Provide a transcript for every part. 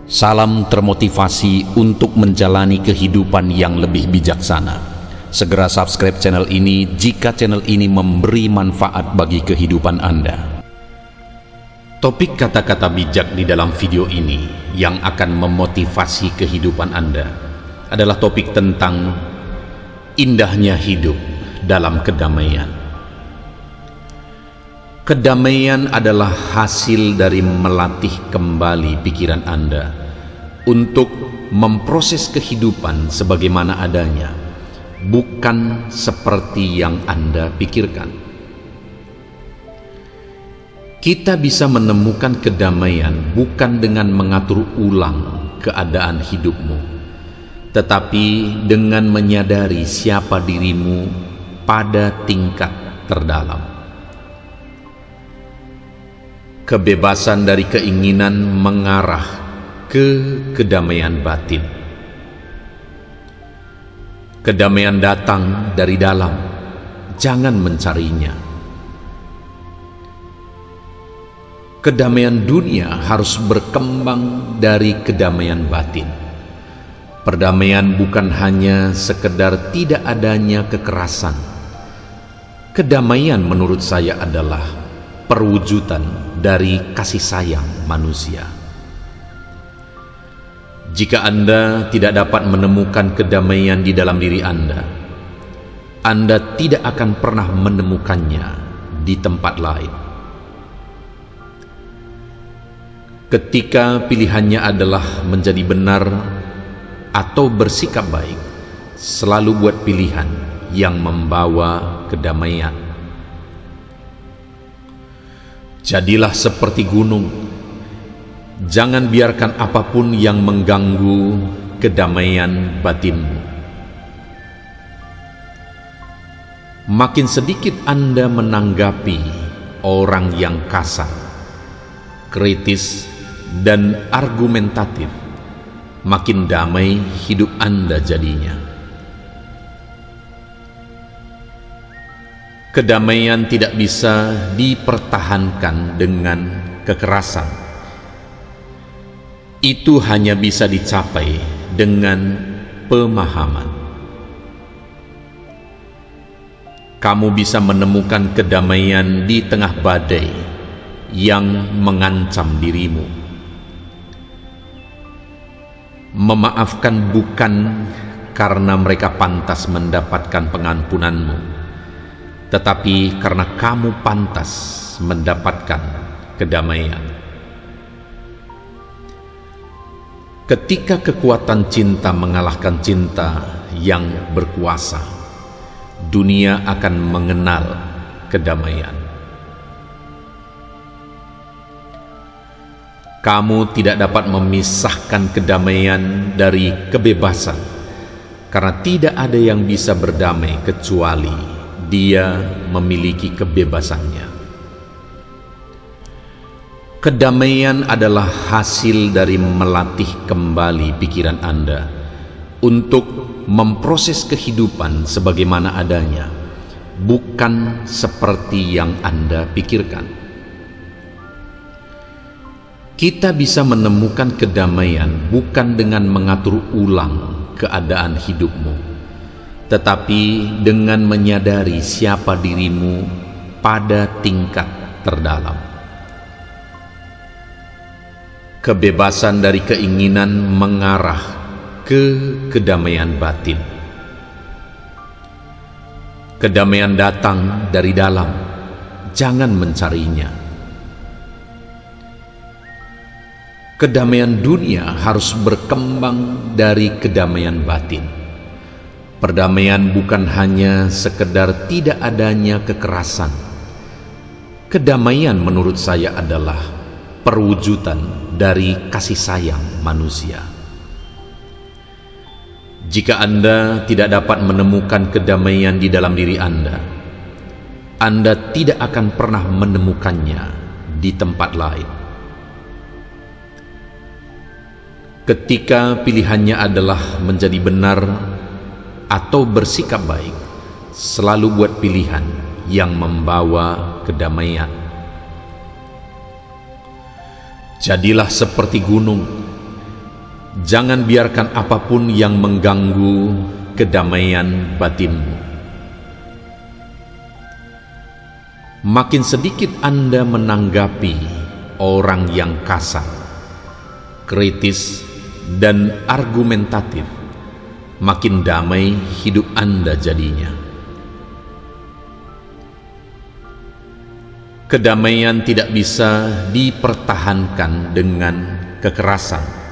Salam termotivasi untuk menjalani kehidupan yang lebih bijaksana. Segera subscribe channel ini jika channel ini memberi manfaat bagi kehidupan Anda. Topik kata-kata bijak di dalam video ini yang akan memotivasi kehidupan Anda adalah topik tentang indahnya hidup dalam kedamaian. Kedamaian adalah hasil dari melatih kembali pikiran Anda untuk memproses kehidupan sebagaimana adanya, bukan seperti yang Anda pikirkan. Kita bisa menemukan kedamaian bukan dengan mengatur ulang keadaan hidupmu, tetapi dengan menyadari siapa dirimu pada tingkat terdalam. Kebebasan dari keinginan mengarah ke kedamaian batin. Kedamaian datang dari dalam, jangan mencarinya. Kedamaian dunia harus berkembang dari kedamaian batin. Perdamaian bukan hanya sekedar tidak adanya kekerasan. Kedamaian menurut saya adalah perwujudan dari kasih sayang manusia. Jika Anda tidak dapat menemukan kedamaian di dalam diri Anda tidak akan pernah menemukannya di tempat lain. Ketika pilihannya adalah menjadi benar atau bersikap baik, selalu buat pilihan yang membawa kedamaian. Jadilah seperti gunung. Jangan biarkan apapun yang mengganggu kedamaian batinmu. Makin sedikit Anda menanggapi orang yang kasar, kritis, dan argumentatif, makin damai hidup Anda jadinya. Kedamaian tidak bisa dipertahankan dengan kekerasan. Itu hanya bisa dicapai dengan pemahaman. Kamu bisa menemukan kedamaian di tengah badai yang mengancam dirimu. Memaafkan bukan karena mereka pantas mendapatkan pengampunanmu, tetapi karena kamu pantas mendapatkan kedamaian. Ketika kekuatan cinta mengalahkan cinta yang berkuasa, dunia akan mengenal kedamaian. Kamu tidak dapat memisahkan kedamaian dari kebebasan, karena tidak ada yang bisa berdamai kecuali dia memiliki kebebasannya. Kedamaian adalah hasil dari melatih kembali pikiran Anda untuk memproses kehidupan sebagaimana adanya, bukan seperti yang Anda pikirkan. Kita bisa menemukan kedamaian bukan dengan mengatur ulang keadaan hidupmu, tetapi dengan menyadari siapa dirimu pada tingkat terdalam. Kebebasan dari keinginan mengarah ke kedamaian batin. Kedamaian datang dari dalam, jangan mencarinya. Kedamaian dunia harus berkembang dari kedamaian batin. Perdamaian bukan hanya sekedar tidak adanya kekerasan. Kedamaian menurut saya adalah perwujudan dari kasih sayang manusia. Jika Anda tidak dapat menemukan kedamaian di dalam diri Anda tidak akan pernah menemukannya di tempat lain. Ketika pilihannya adalah menjadi benar atau bersikap baik, selalu buat pilihan yang membawa kedamaian. Jadilah seperti gunung. Jangan biarkan apapun yang mengganggu kedamaian batinmu. Makin sedikit Anda menanggapi orang yang kasar, kritis, dan argumentatif, makin damai hidup Anda jadinya. Kedamaian tidak bisa dipertahankan dengan kekerasan.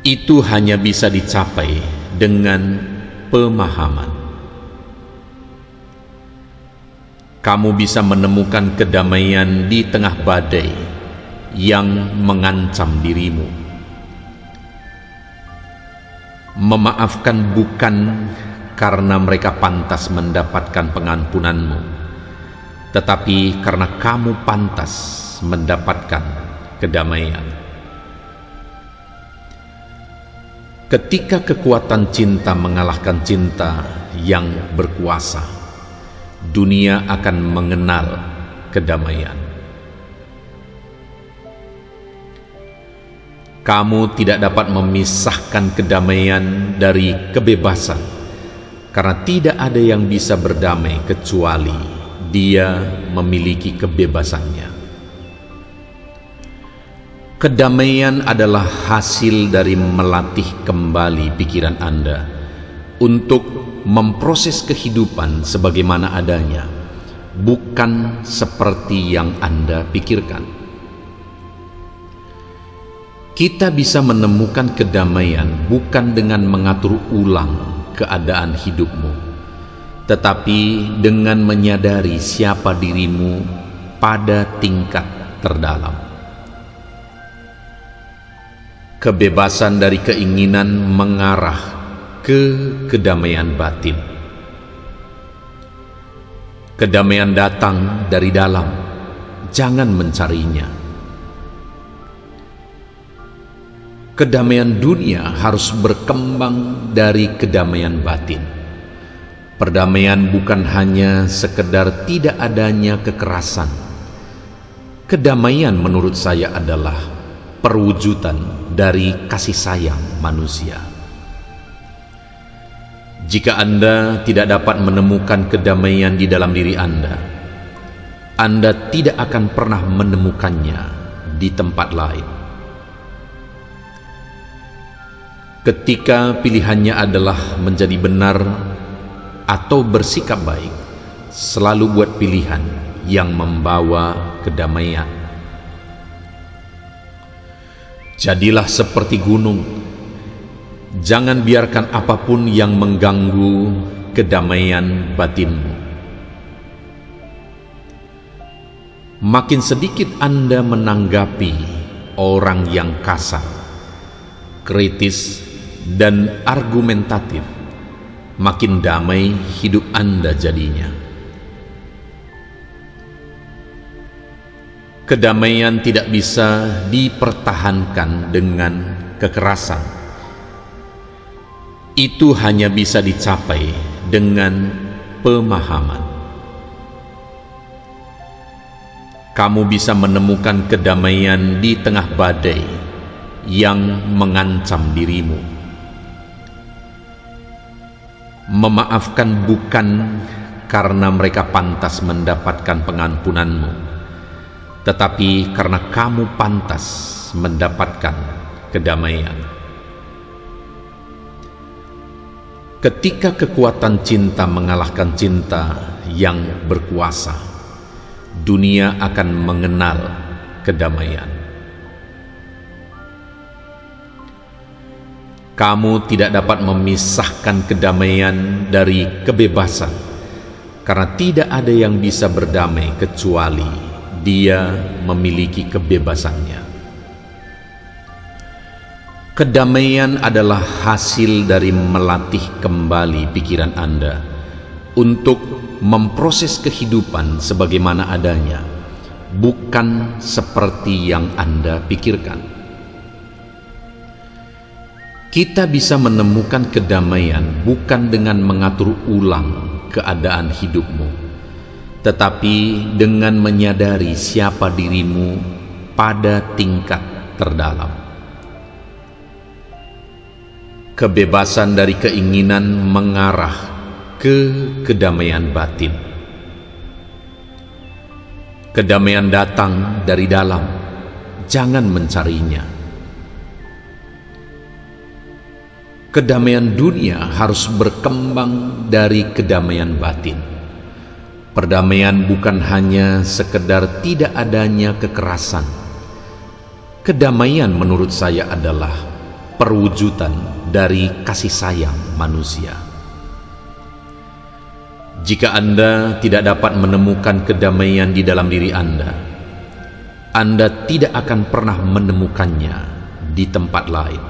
Itu hanya bisa dicapai dengan pemahaman. Kamu bisa menemukan kedamaian di tengah badai yang mengancam dirimu. Memaafkan bukan karena mereka pantas mendapatkan pengampunanmu, tetapi karena kamu pantas mendapatkan kedamaian. Ketika kekuatan cinta mengalahkan cinta yang berkuasa, dunia akan mengenal kedamaian. Kamu tidak dapat memisahkan kedamaian dari kebebasan, karena tidak ada yang bisa berdamai kecuali dia memiliki kebebasannya. Kedamaian adalah hasil dari melatih kembali pikiran Anda untuk memproses kehidupan sebagaimana adanya, bukan seperti yang Anda pikirkan. Kita bisa menemukan kedamaian bukan dengan mengatur ulang keadaan hidupmu, tetapi dengan menyadari siapa dirimu pada tingkat terdalam. Kebebasan dari keinginan mengarah ke kedamaian batin. Kedamaian datang dari dalam, jangan mencarinya. Kedamaian dunia harus berkembang dari kedamaian batin. Perdamaian bukan hanya sekedar tidak adanya kekerasan. Kedamaian menurut saya adalah perwujudan dari kasih sayang manusia. Jika Anda tidak dapat menemukan kedamaian di dalam diri Anda tidak akan pernah menemukannya di tempat lain. Ketika pilihannya adalah menjadi benar atau bersikap baik, selalu buat pilihan yang membawa kedamaian. Jadilah seperti gunung. Jangan biarkan apapun yang mengganggu kedamaian batinmu. Makin sedikit Anda menanggapi orang yang kasar, kritis, dan argumentatif, makin damai hidup Anda jadinya. Kedamaian tidak bisa dipertahankan dengan kekerasan. Itu hanya bisa dicapai dengan pemahaman. Kamu bisa menemukan kedamaian di tengah badai yang mengancam dirimu. Memaafkan bukan karena mereka pantas mendapatkan pengampunanmu, tetapi karena kamu pantas mendapatkan kedamaian. Ketika kekuatan cinta mengalahkan cinta yang berkuasa, dunia akan mengenal kedamaian. Kamu tidak dapat memisahkan kedamaian dari kebebasan, karena tidak ada yang bisa berdamai kecuali dia memiliki kebebasannya. Kedamaian adalah hasil dari melatih kembali pikiran Anda untuk memproses kehidupan sebagaimana adanya, bukan seperti yang Anda pikirkan. Kita bisa menemukan kedamaian bukan dengan mengatur ulang keadaan hidupmu, tetapi dengan menyadari siapa dirimu pada tingkat terdalam. Kebebasan dari keinginan mengarah ke kedamaian batin. Kedamaian datang dari dalam, jangan mencarinya. Kedamaian dunia harus berkembang dari kedamaian batin. Perdamaian bukan hanya sekedar tidak adanya kekerasan. Kedamaian menurut saya adalah perwujudan dari kasih sayang manusia. Jika Anda tidak dapat menemukan kedamaian di dalam diri Anda tidak akan pernah menemukannya di tempat lain.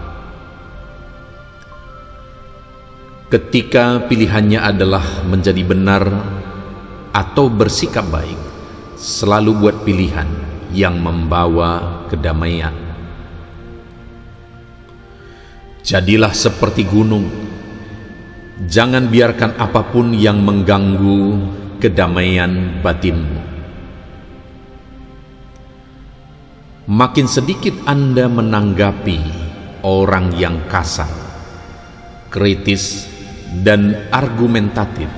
Ketika pilihannya adalah menjadi benar atau bersikap baik, selalu buat pilihan yang membawa kedamaian. Jadilah seperti gunung. Jangan biarkan apapun yang mengganggu kedamaian batinmu. Makin sedikit Anda menanggapi orang yang kasar, kritis, dan argumentatif,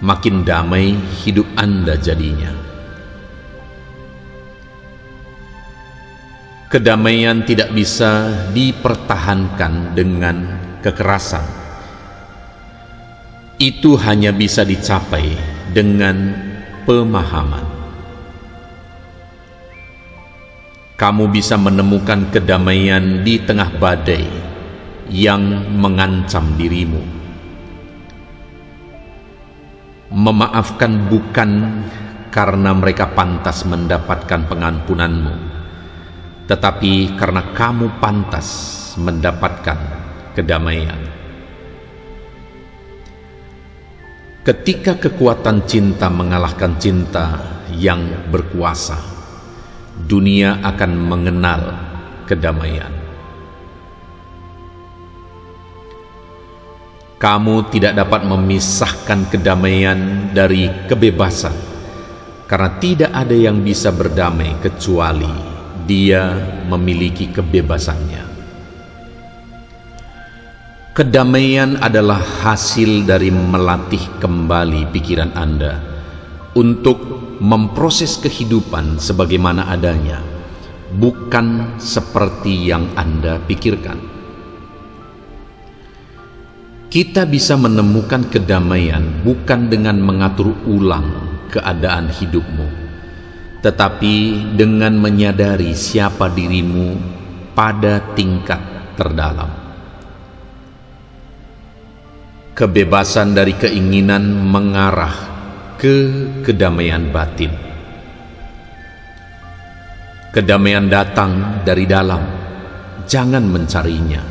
makin damai hidup Anda jadinya. Kedamaian tidak bisa dipertahankan dengan kekerasan. Itu hanya bisa dicapai dengan pemahaman. Kamu bisa menemukan kedamaian di tengah badai yang mengancam dirimu. Memaafkan bukan karena mereka pantas mendapatkan pengampunanmu, tetapi karena kamu pantas mendapatkan kedamaian. Ketika kekuatan cinta mengalahkan cinta yang berkuasa, dunia akan mengenal kedamaian. Kamu tidak dapat memisahkan kedamaian dari kebebasan, karena tidak ada yang bisa berdamai kecuali dia memiliki kebebasannya. Kedamaian adalah hasil dari melatih kembali pikiran Anda untuk memproses kehidupan sebagaimana adanya, bukan seperti yang Anda pikirkan. Kita bisa menemukan kedamaian bukan dengan mengatur ulang keadaan hidupmu, tetapi dengan menyadari siapa dirimu pada tingkat terdalam. Kebebasan dari keinginan mengarah ke kedamaian batin. Kedamaian datang dari dalam, jangan mencarinya.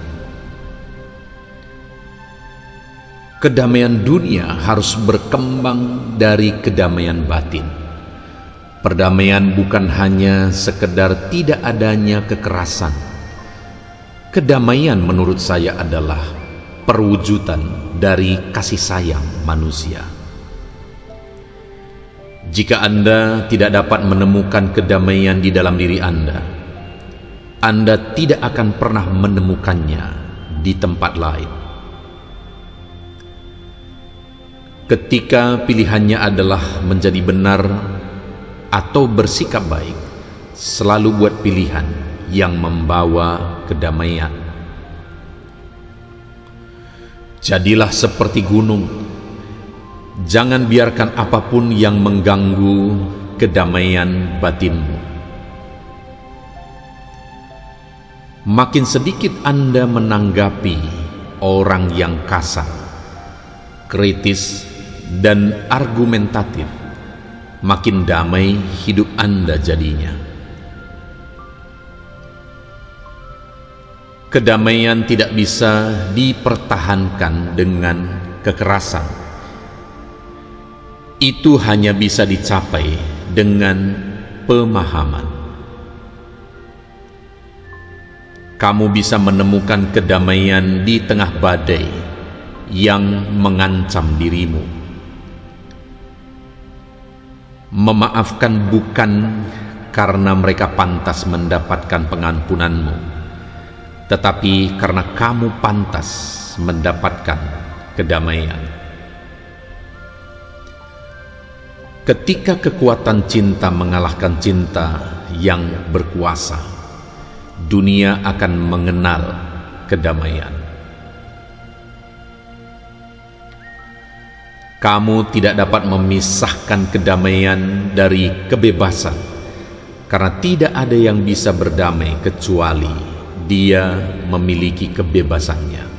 Kedamaian dunia harus berkembang dari kedamaian batin. Perdamaian bukan hanya sekedar tidak adanya kekerasan. Kedamaian menurut saya adalah perwujudan dari kasih sayang manusia. Jika Anda tidak dapat menemukan kedamaian di dalam diri Anda tidak akan pernah menemukannya di tempat lain. Ketika pilihannya adalah menjadi benar atau bersikap baik, selalu buat pilihan yang membawa kedamaian. Jadilah seperti gunung. Jangan biarkan apapun yang mengganggu kedamaian batinmu. Makin sedikit Anda menanggapi orang yang kasar, kritis, dan argumentatif, makin damai hidup Anda jadinya. Kedamaian tidak bisa dipertahankan dengan kekerasan. Itu hanya bisa dicapai dengan pemahaman. Kamu bisa menemukan kedamaian di tengah badai yang mengancam dirimu. Memaafkan bukan karena mereka pantas mendapatkan pengampunanmu, tetapi karena kamu pantas mendapatkan kedamaian. Ketika kekuatan cinta mengalahkan cinta yang berkuasa, dunia akan mengenal kedamaian. Kamu tidak dapat memisahkan kedamaian dari kebebasan, karena tidak ada yang bisa berdamai kecuali dia memiliki kebebasannya.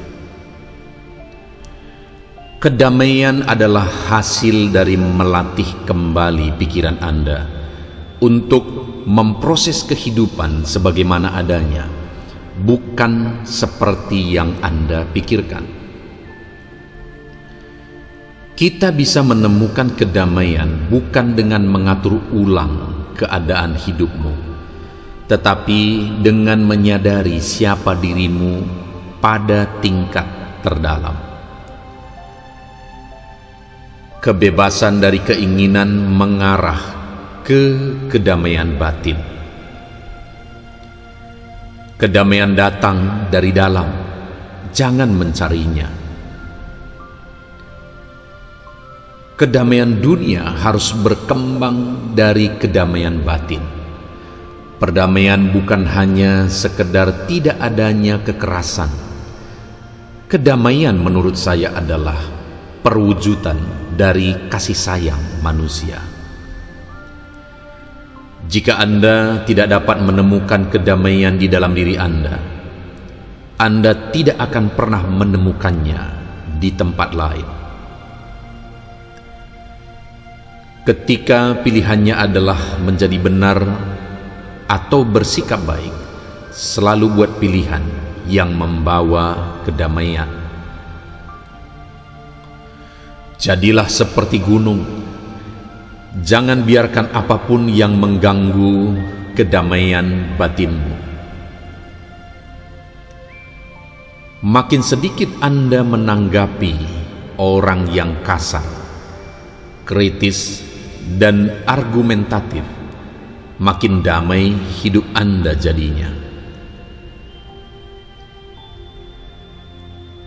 Kedamaian adalah hasil dari melatih kembali pikiran Anda untuk memproses kehidupan sebagaimana adanya, bukan seperti yang Anda pikirkan. Kita bisa menemukan kedamaian bukan dengan mengatur ulang keadaan hidupmu, tetapi dengan menyadari siapa dirimu pada tingkat terdalam. Kebebasan dari keinginan mengarah ke kedamaian batin. Kedamaian datang dari dalam, jangan mencarinya. Kedamaian dunia harus berkembang dari kedamaian batin. Perdamaian bukan hanya sekedar tidak adanya kekerasan. Kedamaian menurut saya adalah perwujudan dari kasih sayang manusia. Jika Anda tidak dapat menemukan kedamaian di dalam diri Anda tidak akan pernah menemukannya di tempat lain. Ketika pilihannya adalah menjadi benar atau bersikap baik, selalu buat pilihan yang membawa kedamaian. Jadilah seperti gunung, jangan biarkan apapun yang mengganggu kedamaian batinmu. Makin sedikit Anda menanggapi orang yang kasar, kritis, dan argumentatif, makin damai hidup Anda jadinya.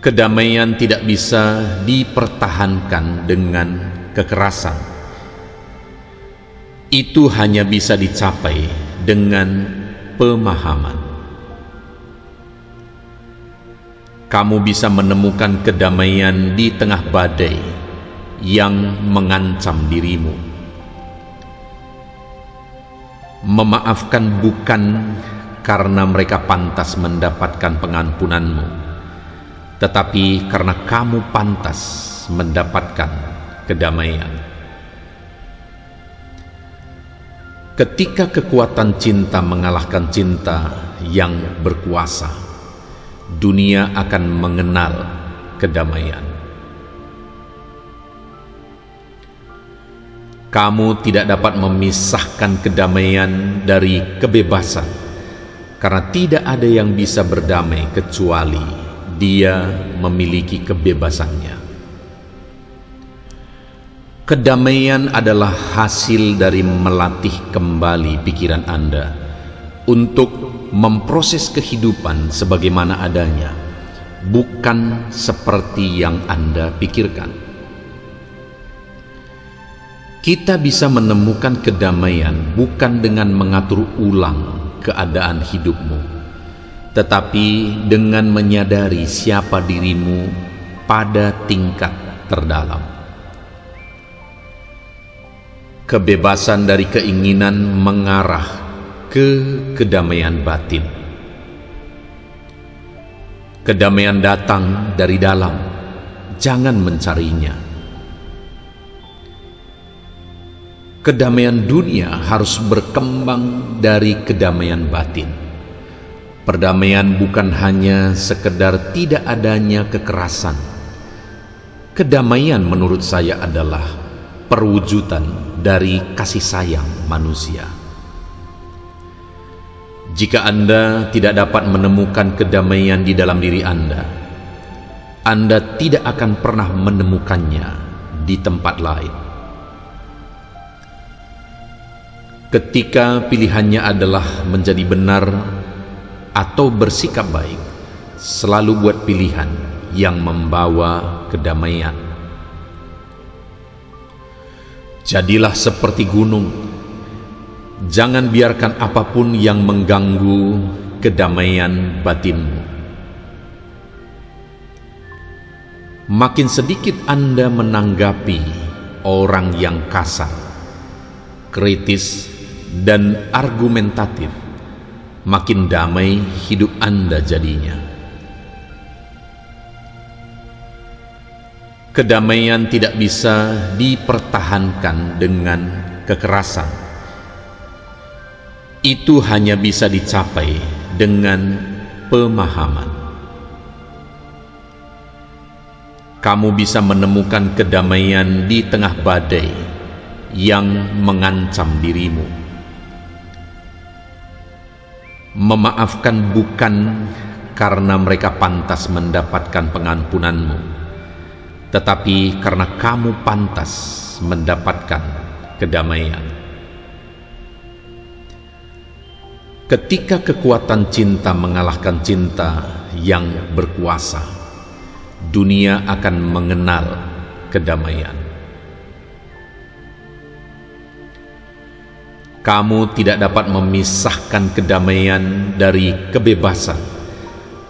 Kedamaian tidak bisa dipertahankan dengan kekerasan. Itu hanya bisa dicapai dengan pemahaman. Kamu bisa menemukan kedamaian di tengah badai yang mengancam dirimu. Memaafkan bukan karena mereka pantas mendapatkan pengampunanmu, tetapi karena kamu pantas mendapatkan kedamaian. Ketika kekuatan cinta mengalahkan cinta yang berkuasa, dunia akan mengenal kedamaian. Kamu tidak dapat memisahkan kedamaian dari kebebasan, karena tidak ada yang bisa berdamai kecuali dia memiliki kebebasannya. Kedamaian adalah hasil dari melatih kembali pikiran Anda untuk memproses kehidupan sebagaimana adanya, bukan seperti yang Anda pikirkan. Kita bisa menemukan kedamaian bukan dengan mengatur ulang keadaan hidupmu, tetapi dengan menyadari siapa dirimu pada tingkat terdalam. Kebebasan dari keinginan mengarah ke kedamaian batin. Kedamaian datang dari dalam, jangan mencarinya. Kedamaian dunia harus berkembang dari kedamaian batin. Perdamaian bukan hanya sekedar tidak adanya kekerasan. Kedamaian menurut saya adalah perwujudan dari kasih sayang manusia. Jika Anda tidak dapat menemukan kedamaian di dalam diri Anda tidak akan pernah menemukannya di tempat lain. Ketika pilihannya adalah menjadi benar atau bersikap baik, selalu buat pilihan yang membawa kedamaian. Jadilah seperti gunung, jangan biarkan apapun yang mengganggu kedamaian batinmu. Makin sedikit Anda menanggapi orang yang kasar, kritis, dan argumentatif, makin damai hidup Anda jadinya. Kedamaian tidak bisa dipertahankan dengan kekerasan. Itu hanya bisa dicapai dengan pemahaman. Kamu bisa menemukan kedamaian di tengah badai yang mengancam dirimu. Memaafkan bukan karena mereka pantas mendapatkan pengampunanmu, tetapi karena kamu pantas mendapatkan kedamaian. Ketika kekuatan cinta mengalahkan cinta yang berkuasa, dunia akan mengenal kedamaian. Kamu tidak dapat memisahkan kedamaian dari kebebasan,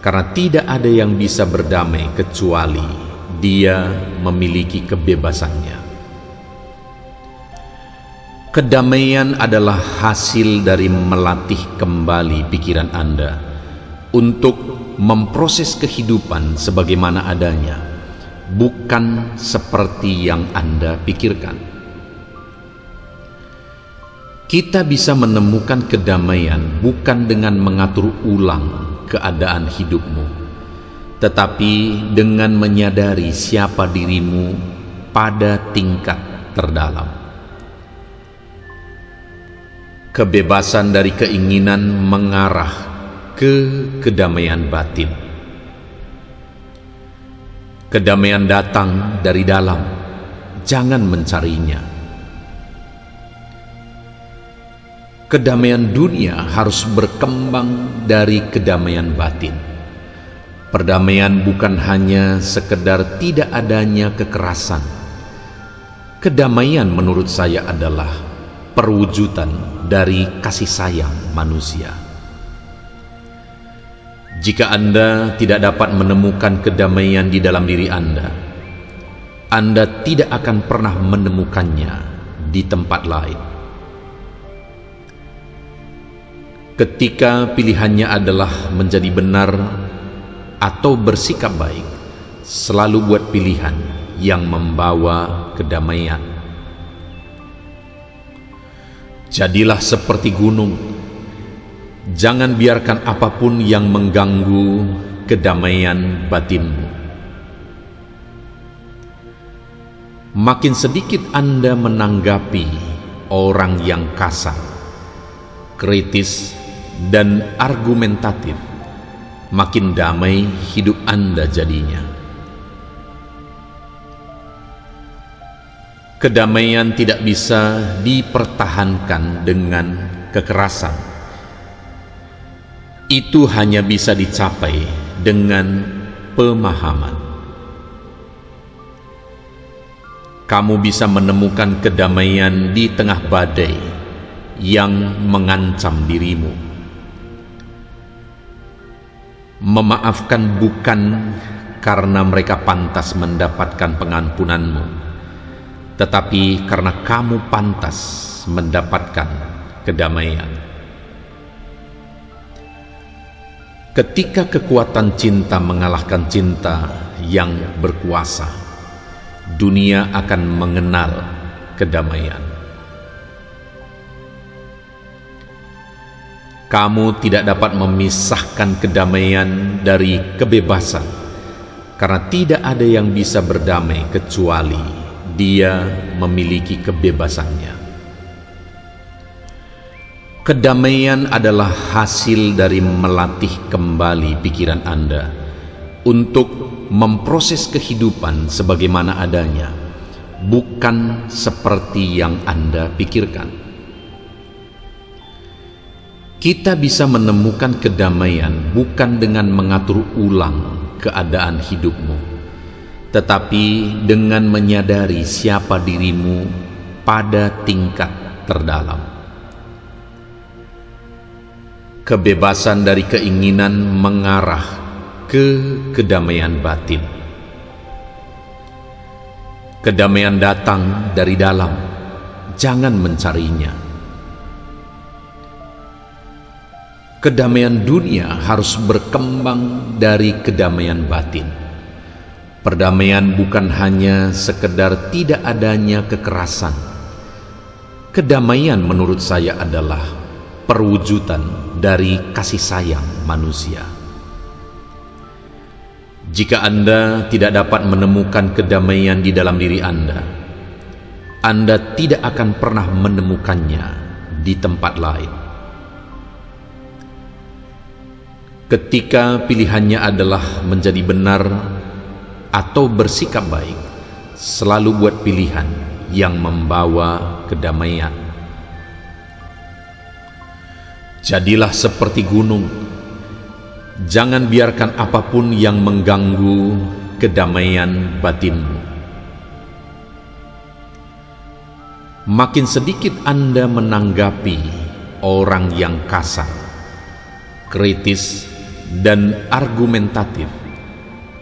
karena tidak ada yang bisa berdamai kecuali dia memiliki kebebasannya. Kedamaian adalah hasil dari melatih kembali pikiran Anda untuk memproses kehidupan sebagaimana adanya, bukan seperti yang Anda pikirkan. Kita bisa menemukan kedamaian bukan dengan mengatur ulang keadaan hidupmu, tetapi dengan menyadari siapa dirimu pada tingkat terdalam. Kebebasan dari keinginan mengarah ke kedamaian batin. Kedamaian datang dari dalam, jangan mencarinya. Kedamaian dunia harus berkembang dari kedamaian batin. Perdamaian bukan hanya sekedar tidak adanya kekerasan. Kedamaian menurut saya adalah perwujudan dari kasih sayang manusia. Jika Anda tidak dapat menemukan kedamaian di dalam diri Anda tidak akan pernah menemukannya di tempat lain. Ketika pilihannya adalah menjadi benar atau bersikap baik, selalu buat pilihan yang membawa kedamaian. Jadilah seperti gunung, jangan biarkan apapun yang mengganggu kedamaian batinmu. Makin sedikit Anda menanggapi orang yang kasar, kritis, dan argumentatif, makin damai hidup Anda jadinya. Kedamaian tidak bisa dipertahankan dengan kekerasan. Itu hanya bisa dicapai dengan pemahaman. Kamu bisa menemukan kedamaian di tengah badai yang mengancam dirimu. Memaafkan bukan karena mereka pantas mendapatkan pengampunanmu, tetapi karena kamu pantas mendapatkan kedamaian. Ketika kekuatan cinta mengalahkan cinta yang berkuasa, dunia akan mengenal kedamaian. Kamu tidak dapat memisahkan kedamaian dari kebebasan, karena tidak ada yang bisa berdamai kecuali dia memiliki kebebasannya. Kedamaian adalah hasil dari melatih kembali pikiran Anda untuk memproses kehidupan sebagaimana adanya, bukan seperti yang Anda pikirkan. Kita bisa menemukan kedamaian bukan dengan mengatur ulang keadaan hidupmu, tetapi dengan menyadari siapa dirimu pada tingkat terdalam. Kebebasan dari keinginan mengarah ke kedamaian batin. Kedamaian datang dari dalam, jangan mencarinya. Kedamaian dunia harus berkembang dari kedamaian batin. Perdamaian bukan hanya sekedar tidak adanya kekerasan. Kedamaian menurut saya adalah perwujudan dari kasih sayang manusia. Jika Anda tidak dapat menemukan kedamaian di dalam diri Anda tidak akan pernah menemukannya di tempat lain. Ketika pilihannya adalah menjadi benar atau bersikap baik, selalu buat pilihan yang membawa kedamaian. Jadilah seperti gunung. Jangan biarkan apapun yang mengganggu kedamaian batinmu. Makin sedikit Anda menanggapi orang yang kasar, kritis, dan argumentatif,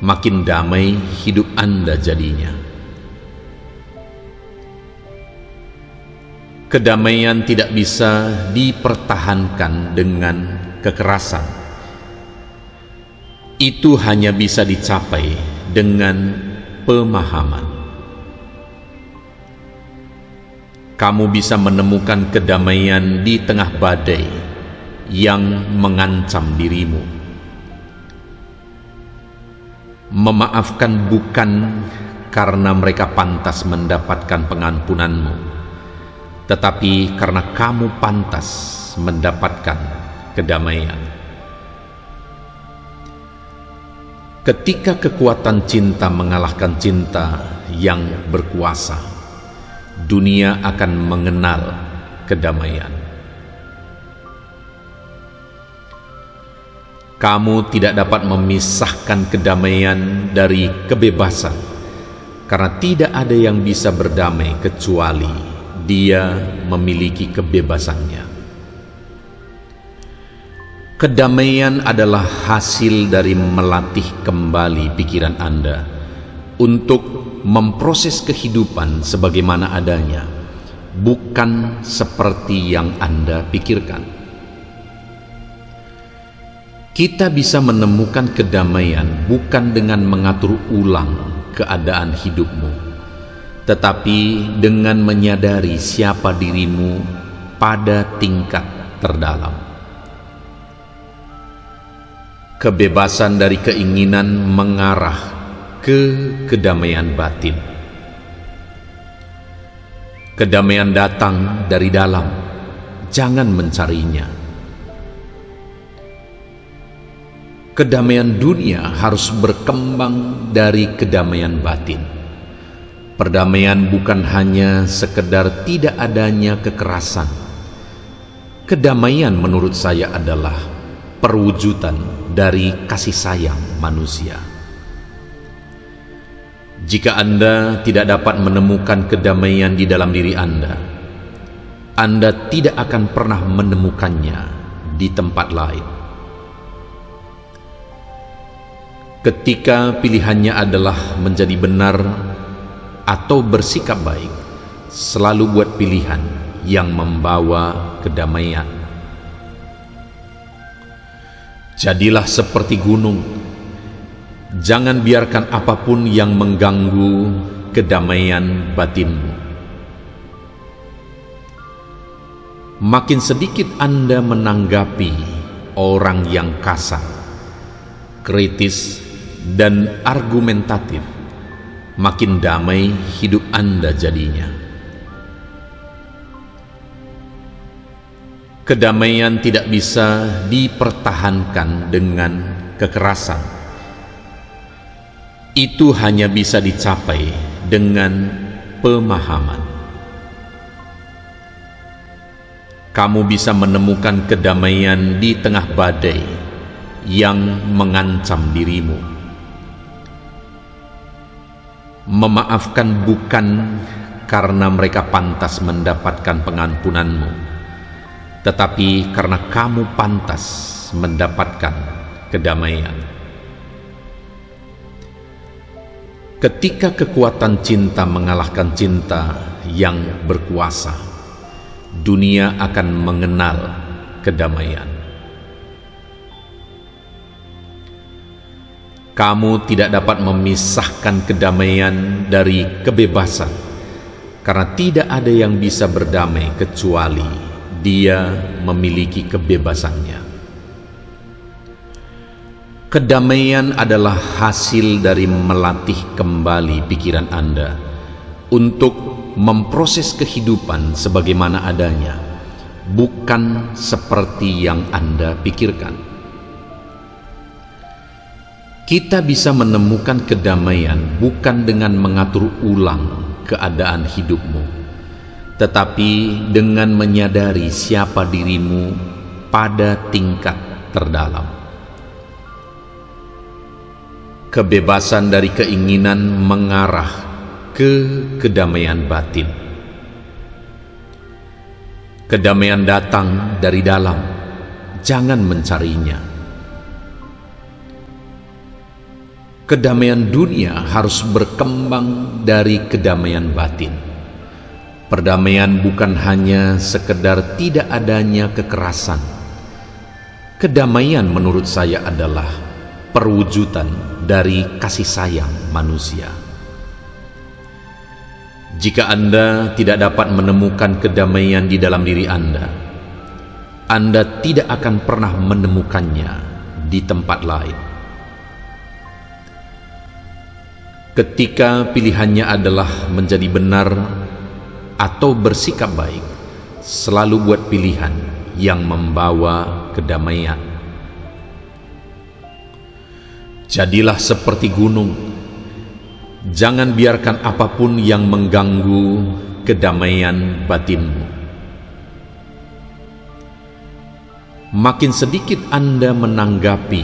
makin damai hidup Anda jadinya. Kedamaian tidak bisa dipertahankan dengan kekerasan. Itu hanya bisa dicapai dengan pemahaman. Kamu bisa menemukan kedamaian di tengah badai yang mengancam dirimu. Memaafkan bukan karena mereka pantas mendapatkan pengampunanmu, tetapi karena kamu pantas mendapatkan kedamaian. Ketika kekuatan cinta mengalahkan cinta yang berkuasa, dunia akan mengenal kedamaian. Kamu tidak dapat memisahkan kedamaian dari kebebasan, karena tidak ada yang bisa berdamai kecuali dia memiliki kebebasannya. Kedamaian adalah hasil dari melatih kembali pikiran Anda untuk memproses kehidupan sebagaimana adanya, bukan seperti yang Anda pikirkan. Kita bisa menemukan kedamaian bukan dengan mengatur ulang keadaan hidupmu, tetapi dengan menyadari siapa dirimu pada tingkat terdalam. Kebebasan dari keinginan mengarah ke kedamaian batin. Kedamaian datang dari dalam, jangan mencarinya. Kedamaian dunia harus berkembang dari kedamaian batin. Perdamaian bukan hanya sekedar tidak adanya kekerasan. Kedamaian menurut saya adalah perwujudan dari kasih sayang manusia. Jika Anda tidak dapat menemukan kedamaian di dalam diri Anda tidak akan pernah menemukannya di tempat lain. Ketika pilihannya adalah menjadi benar atau bersikap baik, selalu buat pilihan yang membawa kedamaian. Jadilah seperti gunung. Jangan biarkan apapun yang mengganggu kedamaian batinmu. Makin sedikit Anda menanggapi orang yang kasar, kritis, dan argumentatif, makin damai hidup Anda jadinya. Kedamaian tidak bisa dipertahankan dengan kekerasan. Itu hanya bisa dicapai dengan pemahaman. Kamu bisa menemukan kedamaian di tengah badai yang mengancam dirimu. Memaafkan bukan karena mereka pantas mendapatkan pengampunanmu, tetapi karena kamu pantas mendapatkan kedamaian. Ketika kekuatan cinta mengalahkan cinta yang berkuasa, dunia akan mengenal kedamaian. Kamu tidak dapat memisahkan kedamaian dari kebebasan, karena tidak ada yang bisa berdamai kecuali dia memiliki kebebasannya. Kedamaian adalah hasil dari melatih kembali pikiran Anda untuk memproses kehidupan sebagaimana adanya, bukan seperti yang Anda pikirkan. Kita bisa menemukan kedamaian bukan dengan mengatur ulang keadaan hidupmu, tetapi dengan menyadari siapa dirimu pada tingkat terdalam. Kebebasan dari keinginan mengarah ke kedamaian batin. Kedamaian datang dari dalam, jangan mencarinya. Kedamaian dunia harus berkembang dari kedamaian batin. Perdamaian bukan hanya sekedar tidak adanya kekerasan. Kedamaian menurut saya adalah perwujudan dari kasih sayang manusia. Jika Anda tidak dapat menemukan kedamaian di dalam diri Anda tidak akan pernah menemukannya di tempat lain. Ketika pilihannya adalah menjadi benar atau bersikap baik, selalu buat pilihan yang membawa kedamaian. Jadilah seperti gunung, jangan biarkan apapun yang mengganggu kedamaian batinmu. Makin sedikit Anda menanggapi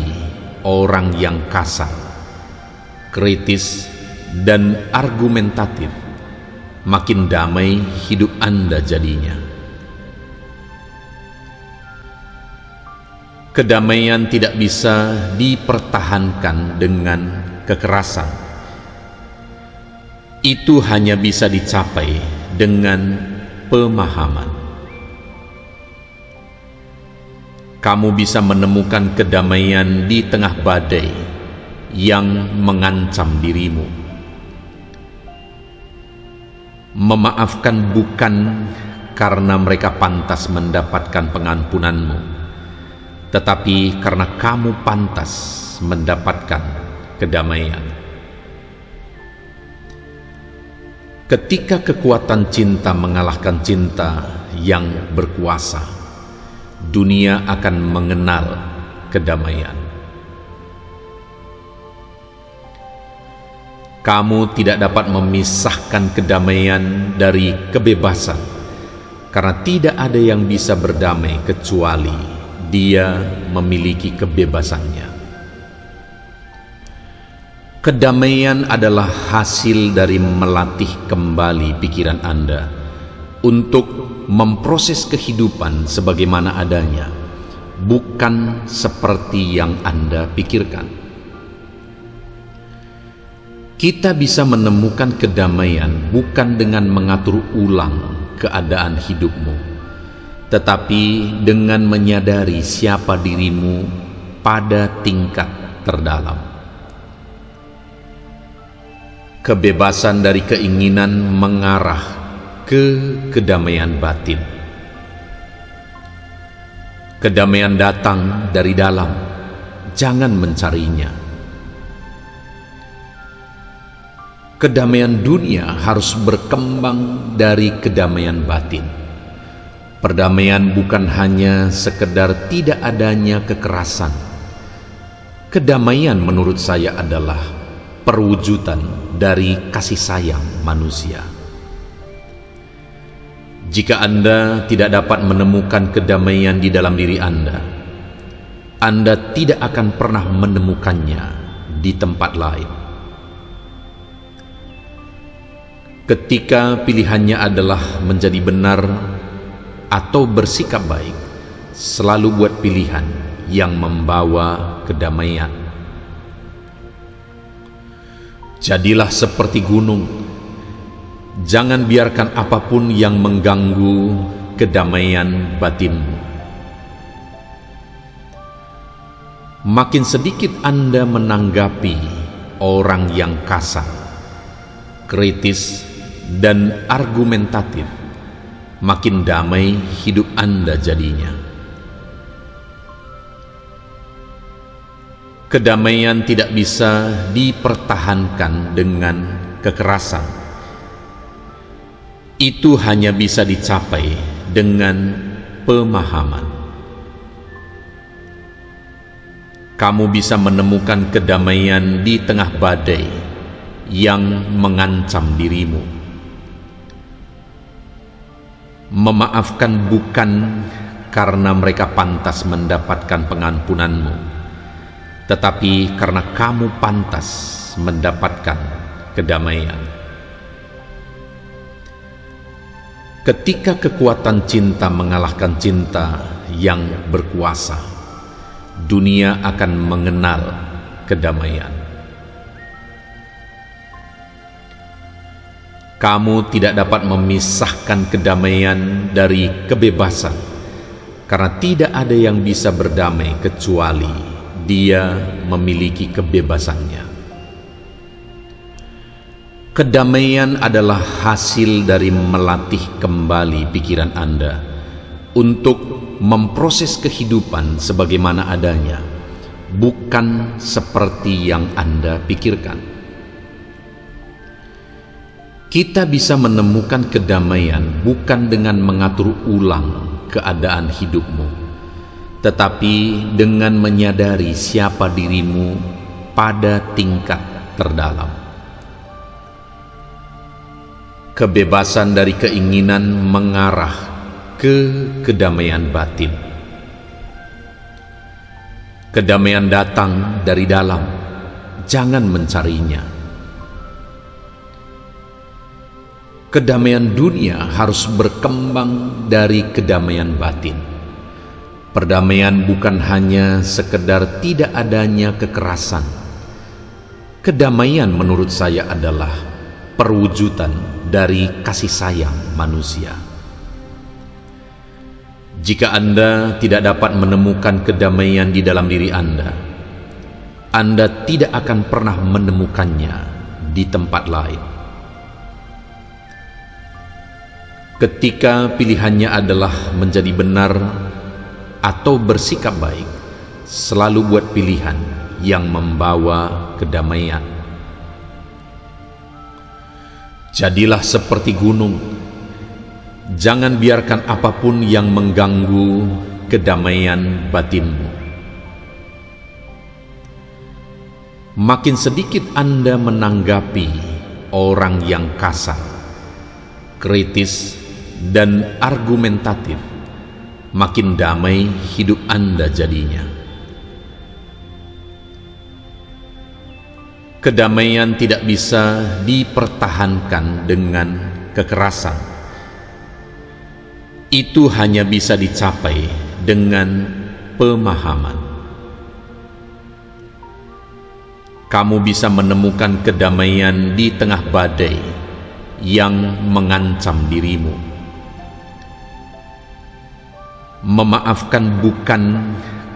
orang yang kasar, kritis, dan argumentatif, makin damai hidup Anda jadinya. Kedamaian tidak bisa dipertahankan dengan kekerasan. Itu hanya bisa dicapai dengan pemahaman. Kamu bisa menemukan kedamaian di tengah badai yang mengancam dirimu. Memaafkan bukan karena mereka pantas mendapatkan pengampunanmu, tetapi karena kamu pantas mendapatkan kedamaian. Ketika kekuatan cinta mengalahkan cinta yang berkuasa, dunia akan mengenal kedamaian. Kamu tidak dapat memisahkan kedamaian dari kebebasan, karena tidak ada yang bisa berdamai kecuali dia memiliki kebebasannya. Kedamaian adalah hasil dari melatih kembali pikiran Anda untuk memproses kehidupan sebagaimana adanya, bukan seperti yang Anda pikirkan. Kita bisa menemukan kedamaian bukan dengan mengatur ulang keadaan hidupmu, tetapi dengan menyadari siapa dirimu pada tingkat terdalam. Kebebasan dari keinginan mengarah ke kedamaian batin. Kedamaian datang dari dalam, jangan mencarinya. Kedamaian dunia harus berkembang dari kedamaian batin. Perdamaian bukan hanya sekedar tidak adanya kekerasan. Kedamaian menurut saya adalah perwujudan dari kasih sayang manusia. Jika Anda tidak dapat menemukan kedamaian di dalam diri Anda tidak akan pernah menemukannya di tempat lain. Ketika pilihannya adalah menjadi benar atau bersikap baik, selalu buat pilihan yang membawa kedamaian. Jadilah seperti gunung, jangan biarkan apapun yang mengganggu kedamaian batinmu. Makin sedikit Anda menanggapi orang yang kasar, kritis, dan argumentatif, makin damai hidup Anda jadinya. Kedamaian tidak bisa dipertahankan dengan kekerasan. Itu hanya bisa dicapai dengan pemahaman. Kamu bisa menemukan kedamaian di tengah badai yang mengancam dirimu. Memaafkan bukan karena mereka pantas mendapatkan pengampunanmu, tetapi karena kamu pantas mendapatkan kedamaian. Ketika kekuatan cinta mengalahkan cinta yang berkuasa, dunia akan mengenal kedamaian. Kamu tidak dapat memisahkan kedamaian dari kebebasan, karena tidak ada yang bisa berdamai kecuali dia memiliki kebebasannya. Kedamaian adalah hasil dari melatih kembali pikiran Anda untuk memproses kehidupan sebagaimana adanya, bukan seperti yang Anda pikirkan. Kita bisa menemukan kedamaian bukan dengan mengatur ulang keadaan hidupmu, tetapi dengan menyadari siapa dirimu pada tingkat terdalam. Kebebasan dari keinginan mengarah ke kedamaian batin. Kedamaian datang dari dalam, jangan mencarinya. Kedamaian dunia harus berkembang dari kedamaian batin. Perdamaian bukan hanya sekedar tidak adanya kekerasan. Kedamaian menurut saya adalah perwujudan dari kasih sayang manusia. Jika Anda tidak dapat menemukan kedamaian di dalam diri Anda tidak akan pernah menemukannya di tempat lain. Ketika pilihannya adalah menjadi benar atau bersikap baik, selalu buat pilihan yang membawa kedamaian. Jadilah seperti gunung, jangan biarkan apapun yang mengganggu kedamaian batinmu. Makin sedikit Anda menanggapi orang yang kasar, kritis, dan argumentatif, makin damai hidup Anda jadinya. Kedamaian tidak bisa dipertahankan dengan kekerasan. Itu hanya bisa dicapai dengan pemahaman. Kamu bisa menemukan kedamaian di tengah badai yang mengancam dirimu. Memaafkan bukan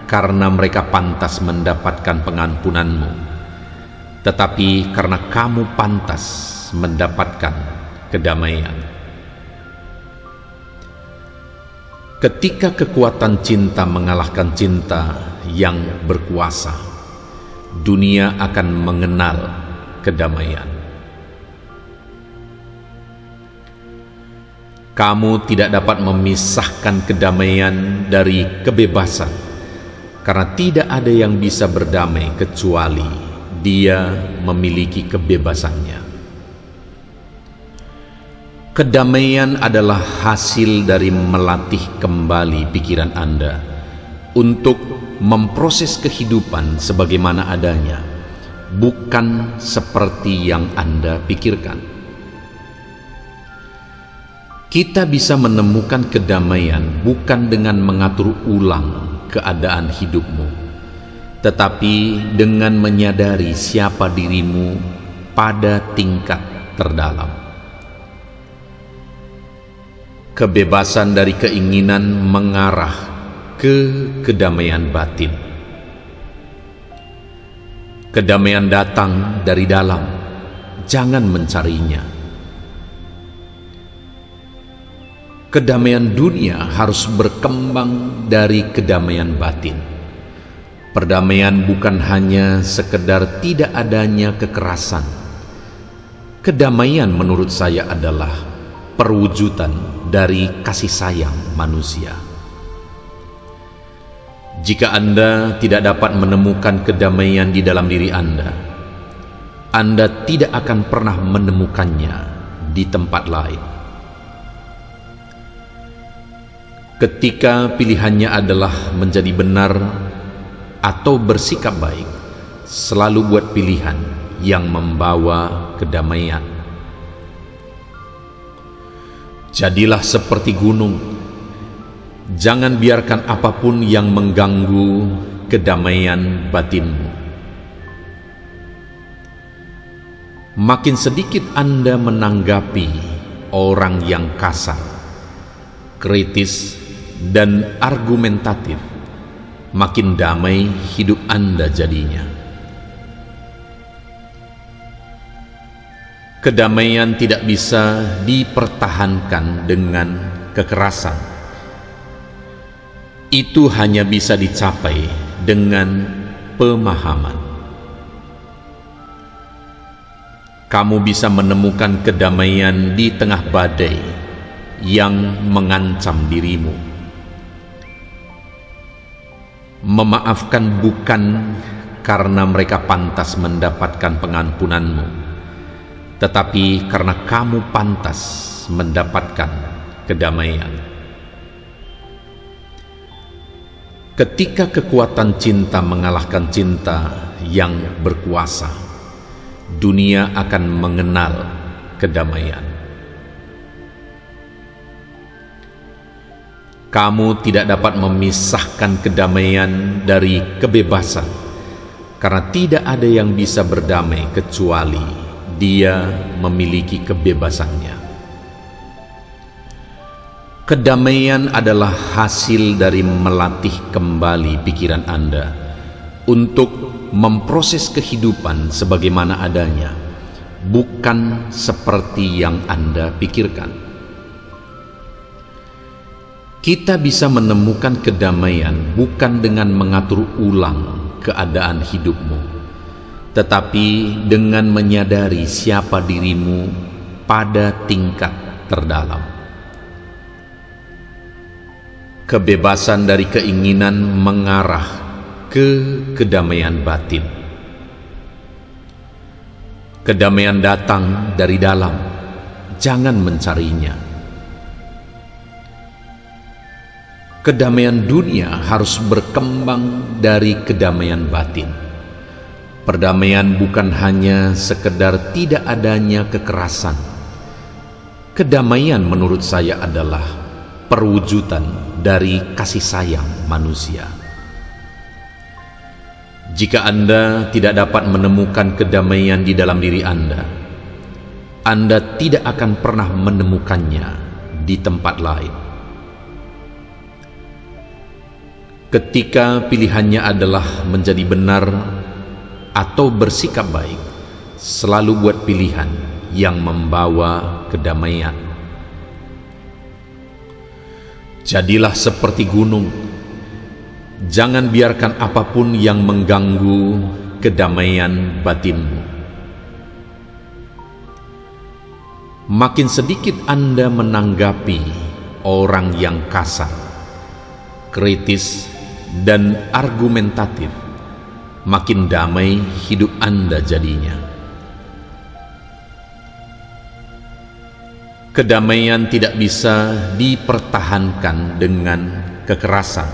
karena mereka pantas mendapatkan pengampunanmu, tetapi karena kamu pantas mendapatkan kedamaian. Ketika kekuatan cinta mengalahkan cinta yang berkuasa, dunia akan mengenal kedamaian. Kamu tidak dapat memisahkan kedamaian dari kebebasan, karena tidak ada yang bisa berdamai kecuali dia memiliki kebebasannya. Kedamaian adalah hasil dari melatih kembali pikiran Anda untuk memproses kehidupan sebagaimana adanya, bukan seperti yang Anda pikirkan. Kita bisa menemukan kedamaian bukan dengan mengatur ulang keadaan hidupmu, tetapi dengan menyadari siapa dirimu pada tingkat terdalam. Kebebasan dari keinginan mengarah ke kedamaian batin. Kedamaian datang dari dalam, jangan mencarinya. Kedamaian dunia harus berkembang dari kedamaian batin. Perdamaian bukan hanya sekedar tidak adanya kekerasan. Kedamaian menurut saya adalah perwujudan dari kasih sayang manusia. Jika Anda tidak dapat menemukan kedamaian di dalam diri Anda tidak akan pernah menemukannya di tempat lain. Ketika pilihannya adalah menjadi benar atau bersikap baik, selalu buat pilihan yang membawa kedamaian. Jadilah seperti gunung, jangan biarkan apapun yang mengganggu kedamaian batinmu. Makin sedikit Anda menanggapi orang yang kasar, kritis, dan argumentatif, makin damai hidup Anda jadinya. Kedamaian tidak bisa dipertahankan dengan kekerasan. Itu hanya bisa dicapai dengan pemahaman. Kamu bisa menemukan kedamaian di tengah badai yang mengancam dirimu. Memaafkan bukan karena mereka pantas mendapatkan pengampunanmu, tetapi karena kamu pantas mendapatkan kedamaian. Ketika kekuatan cinta mengalahkan cinta yang berkuasa, dunia akan mengenal kedamaian. Kamu tidak dapat memisahkan kedamaian dari kebebasan, karena tidak ada yang bisa berdamai kecuali dia memiliki kebebasannya. Kedamaian adalah hasil dari melatih kembali pikiran Anda untuk memproses kehidupan sebagaimana adanya, bukan seperti yang Anda pikirkan. Kita bisa menemukan kedamaian bukan dengan mengatur ulang keadaan hidupmu, tetapi dengan menyadari siapa dirimu pada tingkat terdalam. Kebebasan dari keinginan mengarah ke kedamaian batin. Kedamaian datang dari dalam, jangan mencarinya. Kedamaian dunia harus berkembang dari kedamaian batin. Perdamaian bukan hanya sekedar tidak adanya kekerasan. Kedamaian menurut saya adalah perwujudan dari kasih sayang manusia. Jika Anda tidak dapat menemukan kedamaian di dalam diri Anda tidak akan pernah menemukannya di tempat lain. Ketika pilihannya adalah menjadi benar atau bersikap baik, selalu buat pilihan yang membawa kedamaian. Jadilah seperti gunung, jangan biarkan apapun yang mengganggu kedamaian batinmu. Makin sedikit Anda menanggapi orang yang kasar, kritis, dan argumentatif, makin damai hidup Anda jadinya. Kedamaian tidak bisa dipertahankan dengan kekerasan.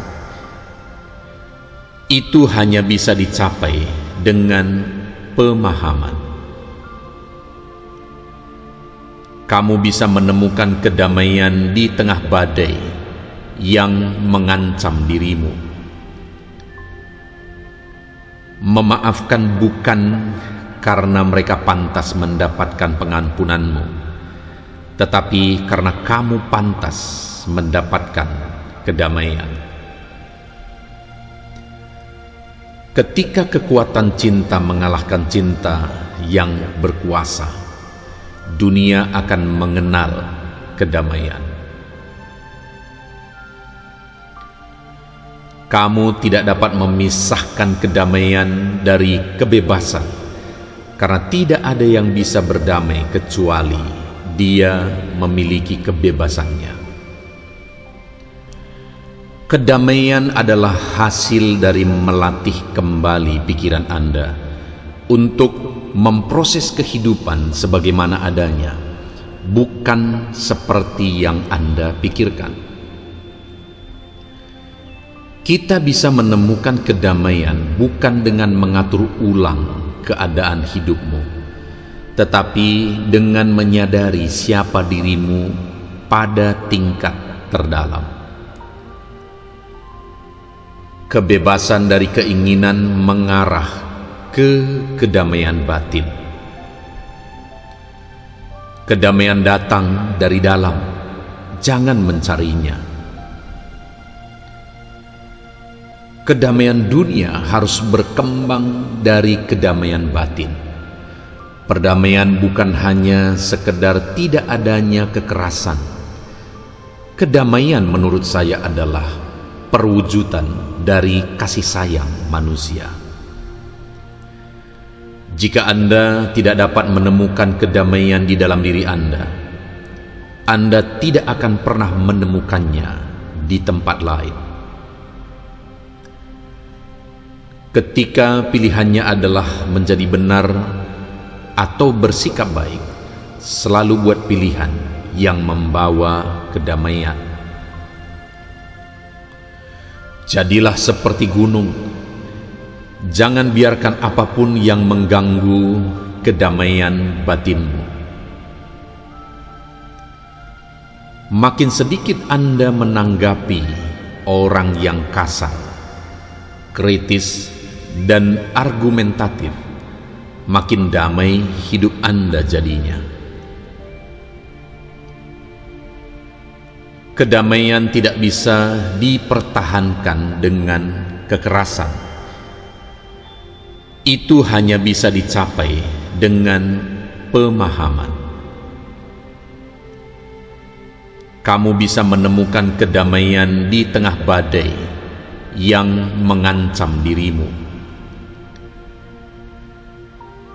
Itu hanya bisa dicapai dengan pemahaman. Kamu bisa menemukan kedamaian di tengah badai yang mengancam dirimu. Memaafkan bukan karena mereka pantas mendapatkan pengampunanmu, tetapi karena kamu pantas mendapatkan kedamaian. Ketika kekuatan cinta mengalahkan cinta yang berkuasa, dunia akan mengenal kedamaian. Kamu tidak dapat memisahkan kedamaian dari kebebasan, karena tidak ada yang bisa berdamai kecuali dia memiliki kebebasannya. Kedamaian adalah hasil dari melatih kembali pikiran Anda untuk memproses kehidupan sebagaimana adanya, bukan seperti yang Anda pikirkan. Kita bisa menemukan kedamaian bukan dengan mengatur ulang keadaan hidupmu, tetapi dengan menyadari siapa dirimu pada tingkat terdalam. Kebebasan dari keinginan mengarah ke kedamaian batin. Kedamaian datang dari dalam, jangan mencarinya. Kedamaian dunia harus berkembang dari kedamaian batin. Perdamaian bukan hanya sekedar tidak adanya kekerasan. Kedamaian menurut saya adalah perwujudan dari kasih sayang manusia. Jika Anda tidak dapat menemukan kedamaian di dalam diri Anda tidak akan pernah menemukannya di tempat lain. Ketika pilihannya adalah menjadi benar atau bersikap baik, selalu buat pilihan yang membawa kedamaian. Jadilah seperti gunung. Jangan biarkan apapun yang mengganggu kedamaian batinmu. Makin sedikit Anda menanggapi orang yang kasar, kritis, dan argumentatif, makin damai hidup Anda jadinya. Kedamaian tidak bisa dipertahankan dengan kekerasan. Itu hanya bisa dicapai dengan pemahaman. Kamu bisa menemukan kedamaian di tengah badai yang mengancam dirimu.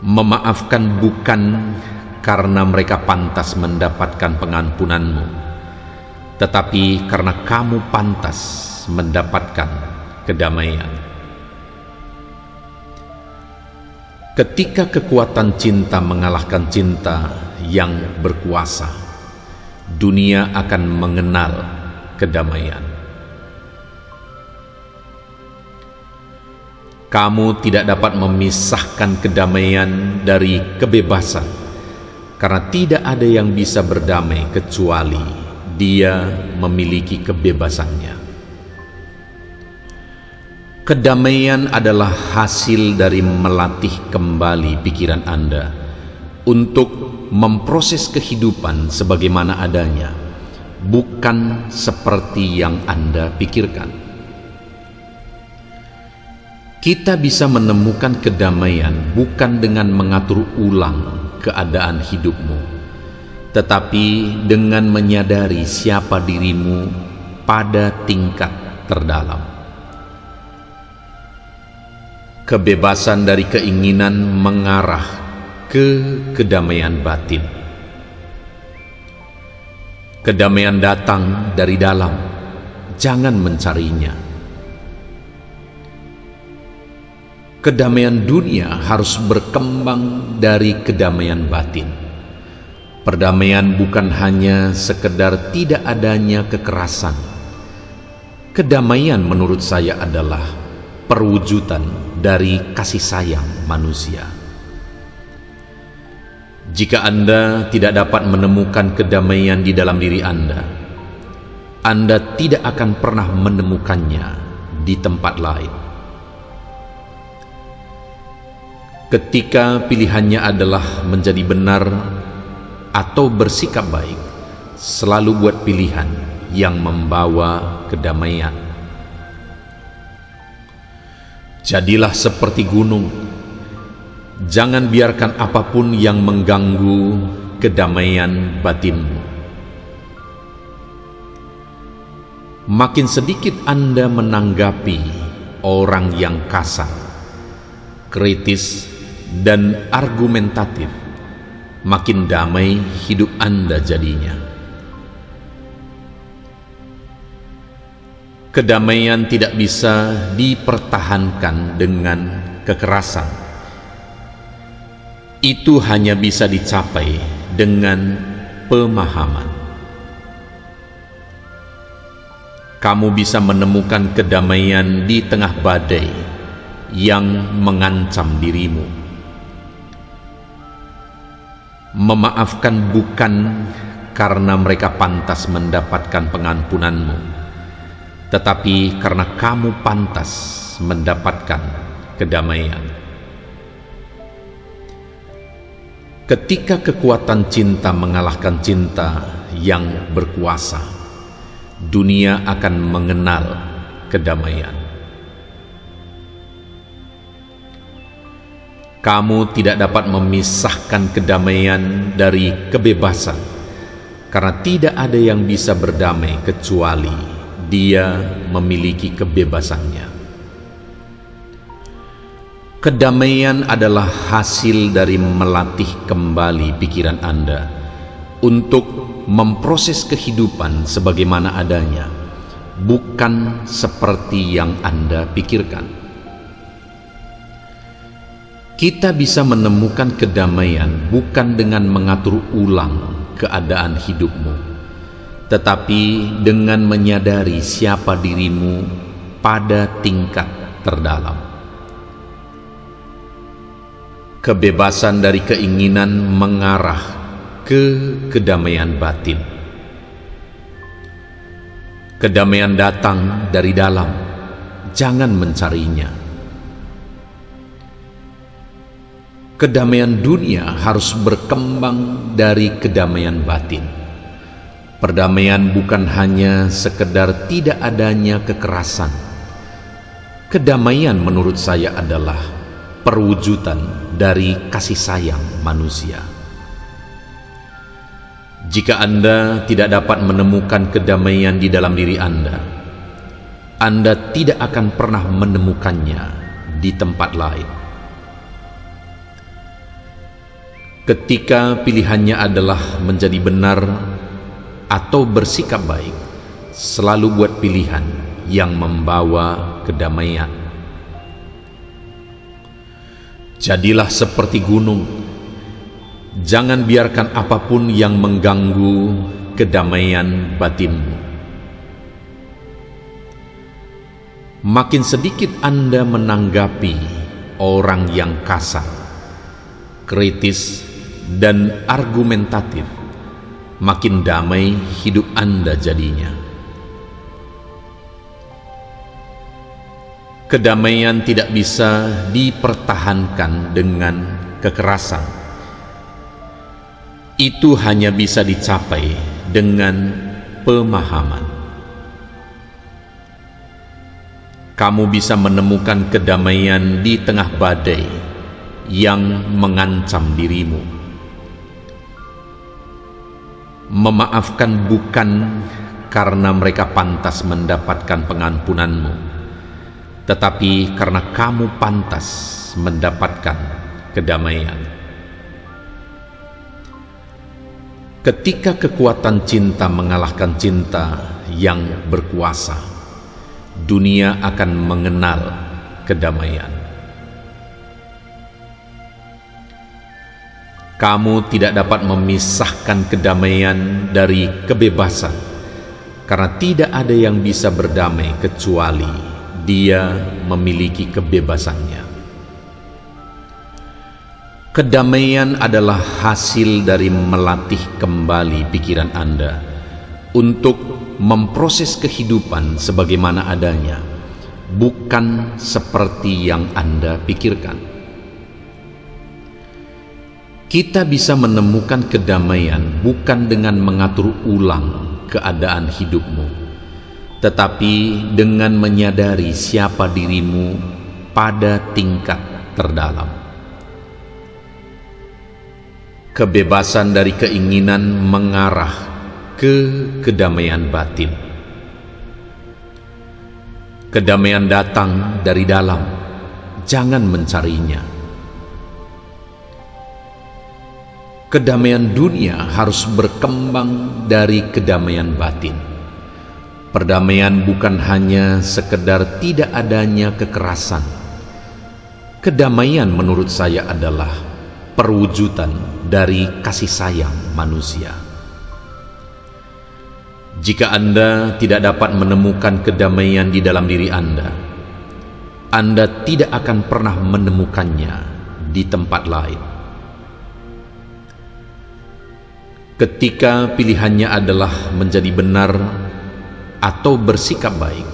Memaafkan bukan karena mereka pantas mendapatkan pengampunanmu, tetapi karena kamu pantas mendapatkan kedamaian. Ketika kekuatan cinta mengalahkan cinta yang berkuasa, dunia akan mengenal kedamaian. Kamu tidak dapat memisahkan kedamaian dari kebebasan, karena tidak ada yang bisa berdamai kecuali dia memiliki kebebasannya. Kedamaian adalah hasil dari melatih kembali pikiran Anda untuk memproses kehidupan sebagaimana adanya, bukan seperti yang Anda pikirkan. Kita bisa menemukan kedamaian bukan dengan mengatur ulang keadaan hidupmu, tetapi dengan menyadari siapa dirimu pada tingkat terdalam. Kebebasan dari keinginan mengarah ke kedamaian batin. Kedamaian datang dari dalam, jangan mencarinya. Kedamaian dunia harus berkembang dari kedamaian batin. Perdamaian bukan hanya sekedar tidak adanya kekerasan. Kedamaian menurut saya adalah perwujudan dari kasih sayang manusia. Jika Anda tidak dapat menemukan kedamaian di dalam diri Anda tidak akan pernah menemukannya di tempat lain. Ketika pilihannya adalah menjadi benar atau bersikap baik, selalu buat pilihan yang membawa kedamaian. Jadilah seperti gunung. Jangan biarkan apapun yang mengganggu kedamaian batinmu. Makin sedikit Anda menanggapi orang yang kasar, kritis, dan argumentatif, makin damai hidup Anda jadinya. Kedamaian tidak bisa dipertahankan dengan kekerasan. Itu hanya bisa dicapai dengan pemahaman. Kamu bisa menemukan kedamaian di tengah badai yang mengancam dirimu. Memaafkan bukan karena mereka pantas mendapatkan pengampunanmu, tetapi karena kamu pantas mendapatkan kedamaian. Ketika kekuatan cinta mengalahkan cinta yang berkuasa, dunia akan mengenal kedamaian. Kamu tidak dapat memisahkan kedamaian dari kebebasan, karena tidak ada yang bisa berdamai kecuali dia memiliki kebebasannya. Kedamaian adalah hasil dari melatih kembali pikiran Anda untuk memproses kehidupan sebagaimana adanya, bukan seperti yang Anda pikirkan. Kita bisa menemukan kedamaian bukan dengan mengatur ulang keadaan hidupmu, tetapi dengan menyadari siapa dirimu pada tingkat terdalam. Kebebasan dari keinginan mengarah ke kedamaian batin. Kedamaian datang dari dalam, jangan mencarinya. Kedamaian dunia harus berkembang dari kedamaian batin. Perdamaian bukan hanya sekedar tidak adanya kekerasan. Kedamaian menurut saya adalah perwujudan dari kasih sayang manusia. Jika Anda tidak dapat menemukan kedamaian di dalam diri Anda tidak akan pernah menemukannya di tempat lain. Ketika pilihannya adalah menjadi benar atau bersikap baik, selalu buat pilihan yang membawa kedamaian. Jadilah seperti gunung. Jangan biarkan apapun yang mengganggu kedamaian batinmu. Makin sedikit Anda menanggapi orang yang kasar, kritis, dan argumentatif, makin damai hidup Anda jadinya. Kedamaian tidak bisa dipertahankan dengan kekerasan. Itu hanya bisa dicapai dengan pemahaman. Kamu bisa menemukan kedamaian di tengah badai yang mengancam dirimu. Memaafkan bukan karena mereka pantas mendapatkan pengampunanmu, tetapi karena kamu pantas mendapatkan kedamaian. Ketika kekuatan cinta mengalahkan cinta yang berkuasa, dunia akan mengenal kedamaian. Kamu tidak dapat memisahkan kedamaian dari kebebasan, karena tidak ada yang bisa berdamai kecuali dia memiliki kebebasannya. Kedamaian adalah hasil dari melatih kembali pikiran Anda untuk memproses kehidupan sebagaimana adanya, bukan seperti yang Anda pikirkan. Kita bisa menemukan kedamaian bukan dengan mengatur ulang keadaan hidupmu, tetapi dengan menyadari siapa dirimu pada tingkat terdalam. Kebebasan dari keinginan mengarah ke kedamaian batin. Kedamaian datang dari dalam, jangan mencarinya. Kedamaian dunia harus berkembang dari kedamaian batin. Perdamaian bukan hanya sekedar tidak adanya kekerasan. Kedamaian menurut saya adalah perwujudan dari kasih sayang manusia. Jika Anda tidak dapat menemukan kedamaian di dalam diri Anda tidak akan pernah menemukannya di tempat lain. Ketika pilihannya adalah menjadi benar atau bersikap baik,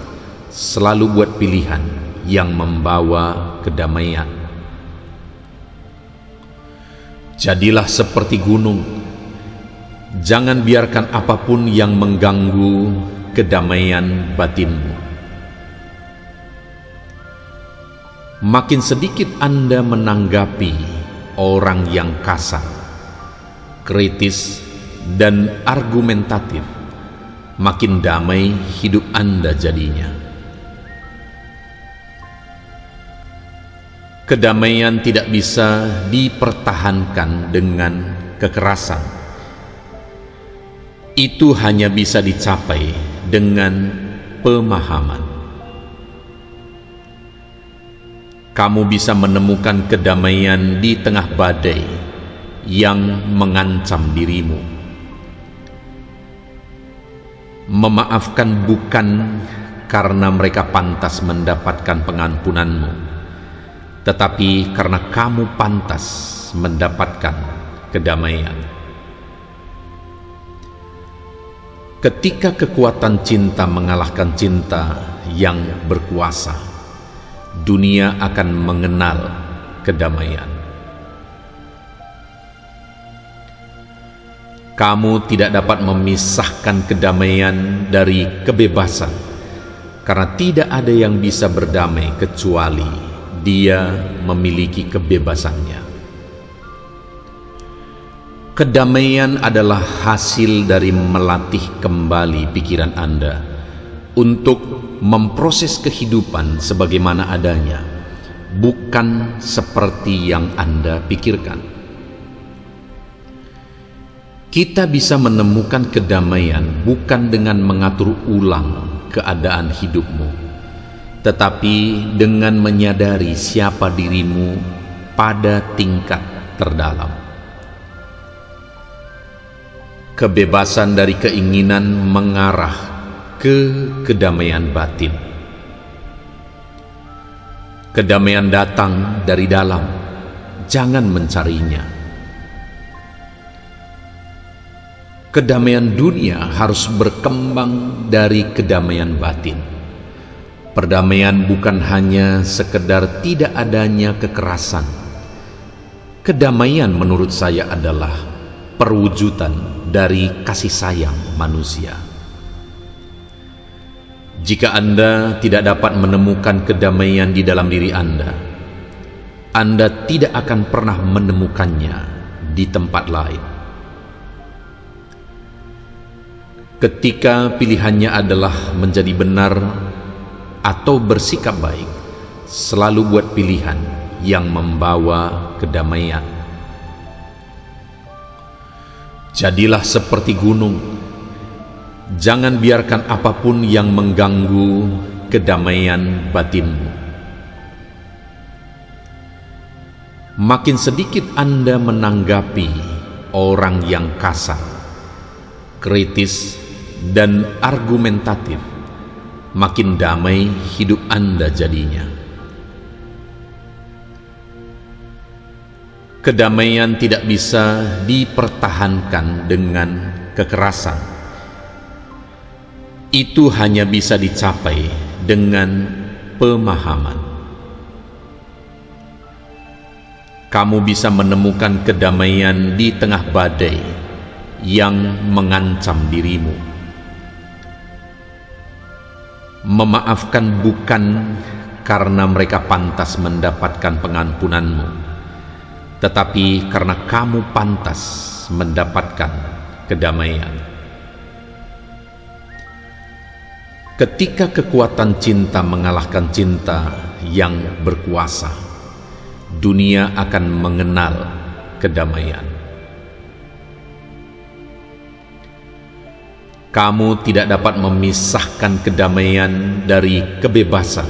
selalu buat pilihan yang membawa kedamaian. Jadilah seperti gunung, jangan biarkan apapun yang mengganggu kedamaian batinmu. Makin sedikit Anda menanggapi orang yang kasar, kritis, dan argumentatif, makin damai hidup Anda jadinya. Kedamaian tidak bisa dipertahankan dengan kekerasan. Itu hanya bisa dicapai dengan pemahaman. Kamu bisa menemukan kedamaian di tengah badai yang mengancam dirimu. Memaafkan bukan karena mereka pantas mendapatkan pengampunanmu, tetapi karena kamu pantas mendapatkan kedamaian. Ketika kekuatan cinta mengalahkan cinta yang berkuasa, dunia akan mengenal kedamaian. Kamu tidak dapat memisahkan kedamaian dari kebebasan, karena tidak ada yang bisa berdamai kecuali dia memiliki kebebasannya. Kedamaian adalah hasil dari melatih kembali pikiran Anda untuk memproses kehidupan sebagaimana adanya, bukan seperti yang Anda pikirkan. Kita bisa menemukan kedamaian bukan dengan mengatur ulang keadaan hidupmu, tetapi dengan menyadari siapa dirimu pada tingkat terdalam. Kebebasan dari keinginan mengarah ke kedamaian batin. Kedamaian datang dari dalam, jangan mencarinya. Kedamaian dunia harus berkembang dari kedamaian batin. Perdamaian bukan hanya sekedar tidak adanya kekerasan. Kedamaian menurut saya adalah perwujudan dari kasih sayang manusia. Jika Anda tidak dapat menemukan kedamaian di dalam diri Anda tidak akan pernah menemukannya di tempat lain. Ketika pilihannya adalah menjadi benar atau bersikap baik, selalu buat pilihan yang membawa kedamaian. Jadilah seperti gunung, jangan biarkan apapun yang mengganggu kedamaian batinmu. Makin sedikit Anda menanggapi orang yang kasar, kritis, dan argumentatif, makin damai hidup Anda jadinya. Kedamaian tidak bisa dipertahankan dengan kekerasan. Itu hanya bisa dicapai dengan pemahaman. Kamu bisa menemukan kedamaian di tengah badai yang mengancam dirimu. Memaafkan bukan karena mereka pantas mendapatkan pengampunanmu, tetapi karena kamu pantas mendapatkan kedamaian. Ketika kekuatan cinta mengalahkan cinta yang berkuasa, dunia akan mengenal kedamaian. Kamu tidak dapat memisahkan kedamaian dari kebebasan,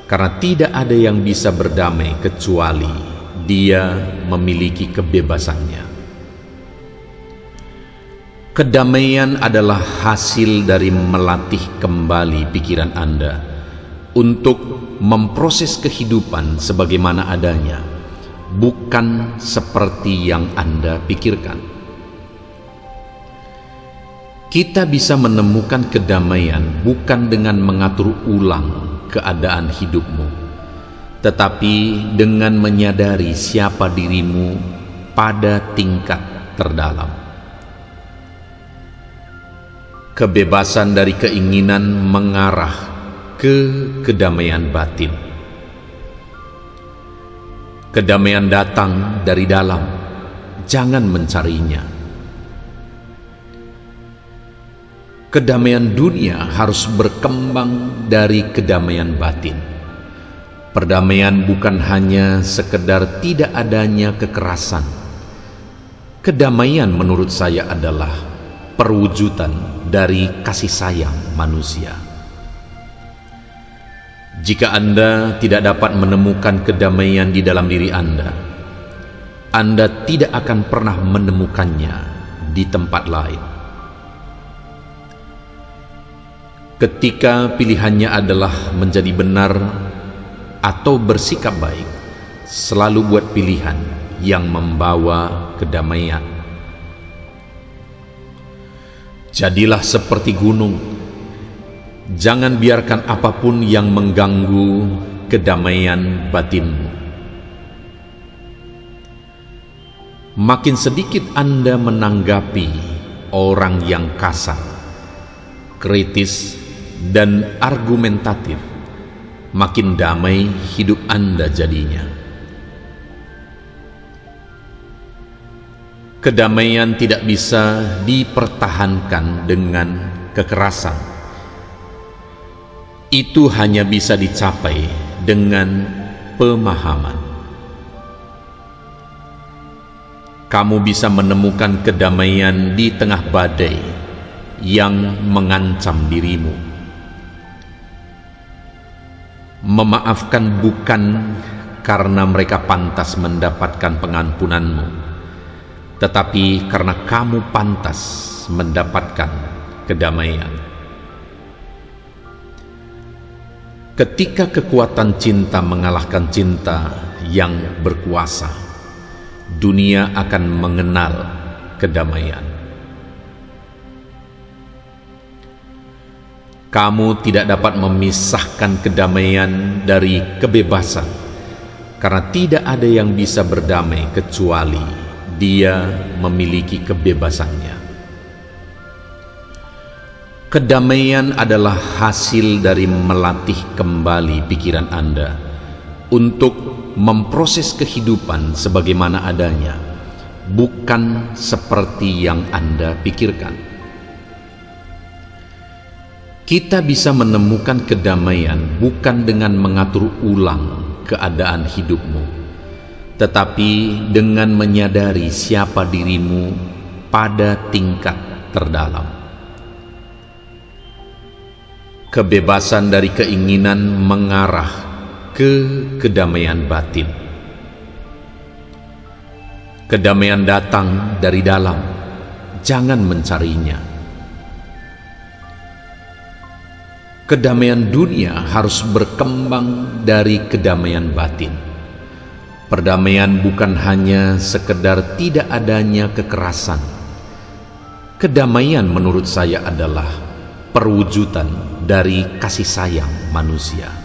karena tidak ada yang bisa berdamai kecuali dia memiliki kebebasannya. Kedamaian adalah hasil dari melatih kembali pikiran Anda untuk memproses kehidupan sebagaimana adanya, bukan seperti yang Anda pikirkan. Kita bisa menemukan kedamaian bukan dengan mengatur ulang keadaan hidupmu, tetapi dengan menyadari siapa dirimu pada tingkat terdalam. Kebebasan dari keinginan mengarah ke kedamaian batin. Kedamaian datang dari dalam, jangan mencarinya. Kedamaian dunia harus berkembang dari kedamaian batin. Perdamaian bukan hanya sekedar tidak adanya kekerasan. Kedamaian menurut saya adalah perwujudan dari kasih sayang manusia. Jika Anda tidak dapat menemukan kedamaian di dalam diri Anda tidak akan pernah menemukannya di tempat lain. Ketika pilihannya adalah menjadi benar atau bersikap baik, selalu buat pilihan yang membawa kedamaian. Jadilah seperti gunung. Jangan biarkan apapun yang mengganggu kedamaian batinmu. Makin sedikit Anda menanggapi orang yang kasar, kritis, dan argumentatif, makin damai hidup Anda jadinya. Kedamaian tidak bisa dipertahankan dengan kekerasan. Itu hanya bisa dicapai dengan pemahaman. Kamu bisa menemukan kedamaian di tengah badai yang mengancam dirimu. Memaafkan bukan karena mereka pantas mendapatkan pengampunanmu, tetapi karena kamu pantas mendapatkan kedamaian. Ketika kekuatan cinta mengalahkan cinta yang berkuasa, dunia akan mengenal kedamaian. Kamu tidak dapat memisahkan kedamaian dari kebebasan, karena tidak ada yang bisa berdamai kecuali dia memiliki kebebasannya. Kedamaian adalah hasil dari melatih kembali pikiran Anda untuk memproses kehidupan sebagaimana adanya, bukan seperti yang Anda pikirkan. Kita bisa menemukan kedamaian bukan dengan mengatur ulang keadaan hidupmu, tetapi dengan menyadari siapa dirimu pada tingkat terdalam. Kebebasan dari keinginan mengarah ke kedamaian batin. Kedamaian datang dari dalam, jangan mencarinya. Kedamaian dunia harus berkembang dari kedamaian batin. Perdamaian bukan hanya sekedar tidak adanya kekerasan. Kedamaian menurut saya adalah perwujudan dari kasih sayang manusia.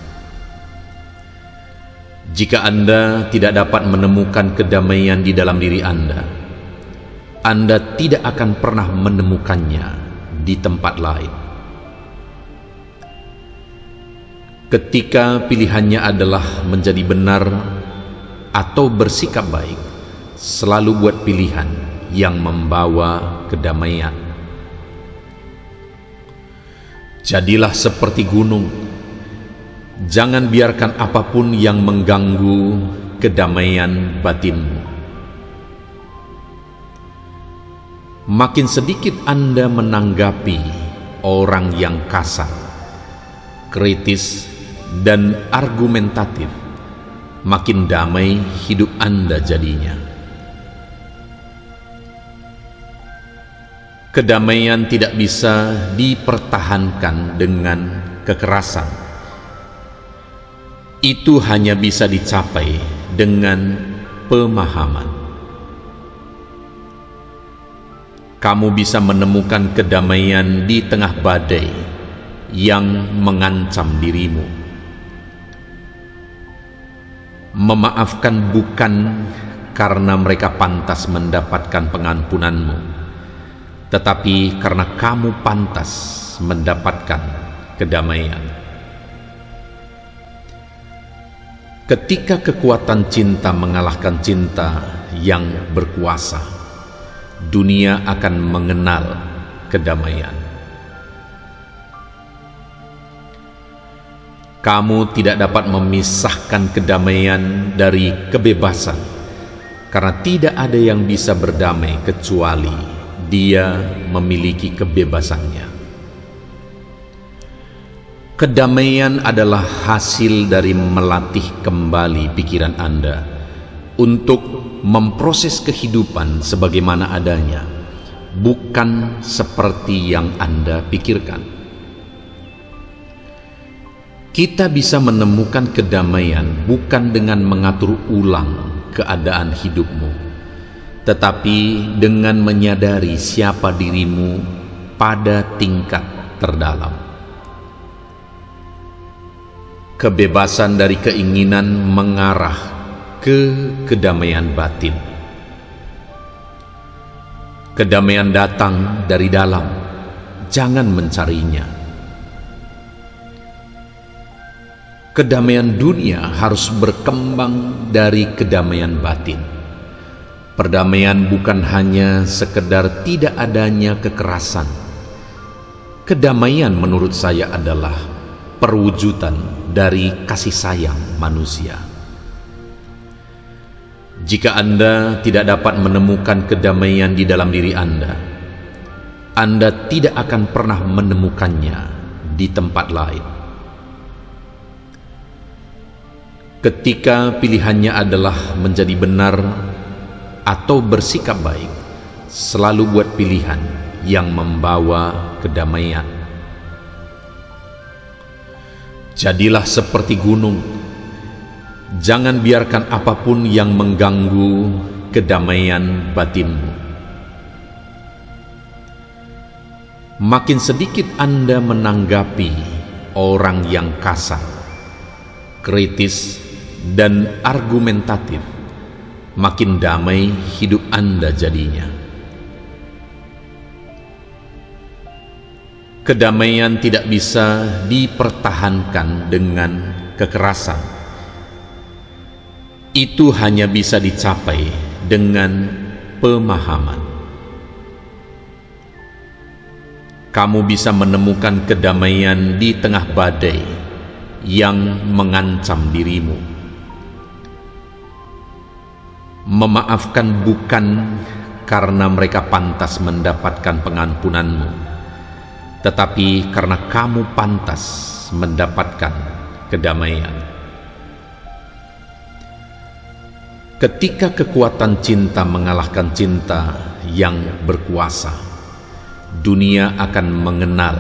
Jika Anda tidak dapat menemukan kedamaian di dalam diri Anda tidak akan pernah menemukannya di tempat lain. Ketika pilihannya adalah menjadi benar atau bersikap baik, selalu buat pilihan yang membawa kedamaian. Jadilah seperti gunung, jangan biarkan apapun yang mengganggu kedamaian batinmu. Makin sedikit Anda menanggapi orang yang kasar, kritis, dan argumentatif, makin damai hidup Anda jadinya. Kedamaian tidak bisa dipertahankan dengan kekerasan. Itu hanya bisa dicapai dengan pemahaman. Kamu bisa menemukan kedamaian di tengah badai yang mengancam dirimu. Memaafkan bukan karena mereka pantas mendapatkan pengampunanmu, tetapi karena kamu pantas mendapatkan kedamaian. Ketika kekuatan cinta mengalahkan cinta yang berkuasa, dunia akan mengenal kedamaian. Kamu tidak dapat memisahkan kedamaian dari kebebasan, karena tidak ada yang bisa berdamai kecuali dia memiliki kebebasannya. Kedamaian adalah hasil dari melatih kembali pikiran Anda untuk memproses kehidupan sebagaimana adanya, bukan seperti yang Anda pikirkan. Kita bisa menemukan kedamaian bukan dengan mengatur ulang keadaan hidupmu, tetapi dengan menyadari siapa dirimu pada tingkat terdalam. Kebebasan dari keinginan mengarah ke kedamaian batin. Kedamaian datang dari dalam, jangan mencarinya. Kedamaian dunia harus berkembang dari kedamaian batin. Perdamaian bukan hanya sekedar tidak adanya kekerasan. Kedamaian menurut saya adalah perwujudan dari kasih sayang manusia. Jika Anda tidak dapat menemukan kedamaian di dalam diri Anda tidak akan pernah menemukannya di tempat lain. Ketika pilihannya adalah menjadi benar atau bersikap baik, selalu buat pilihan yang membawa kedamaian. Jadilah seperti gunung, jangan biarkan apapun yang mengganggu kedamaian batinmu. Makin sedikit Anda menanggapi orang yang kasar, kritis, dan argumentatif, makin damai hidup Anda jadinya. Kedamaian tidak bisa dipertahankan dengan kekerasan. Itu hanya bisa dicapai dengan pemahaman. Kamu bisa menemukan kedamaian di tengah badai yang mengancam dirimu. Memaafkan bukan karena mereka pantas mendapatkan pengampunanmu, tetapi karena kamu pantas mendapatkan kedamaian. Ketika kekuatan cinta mengalahkan cinta yang berkuasa, dunia akan mengenal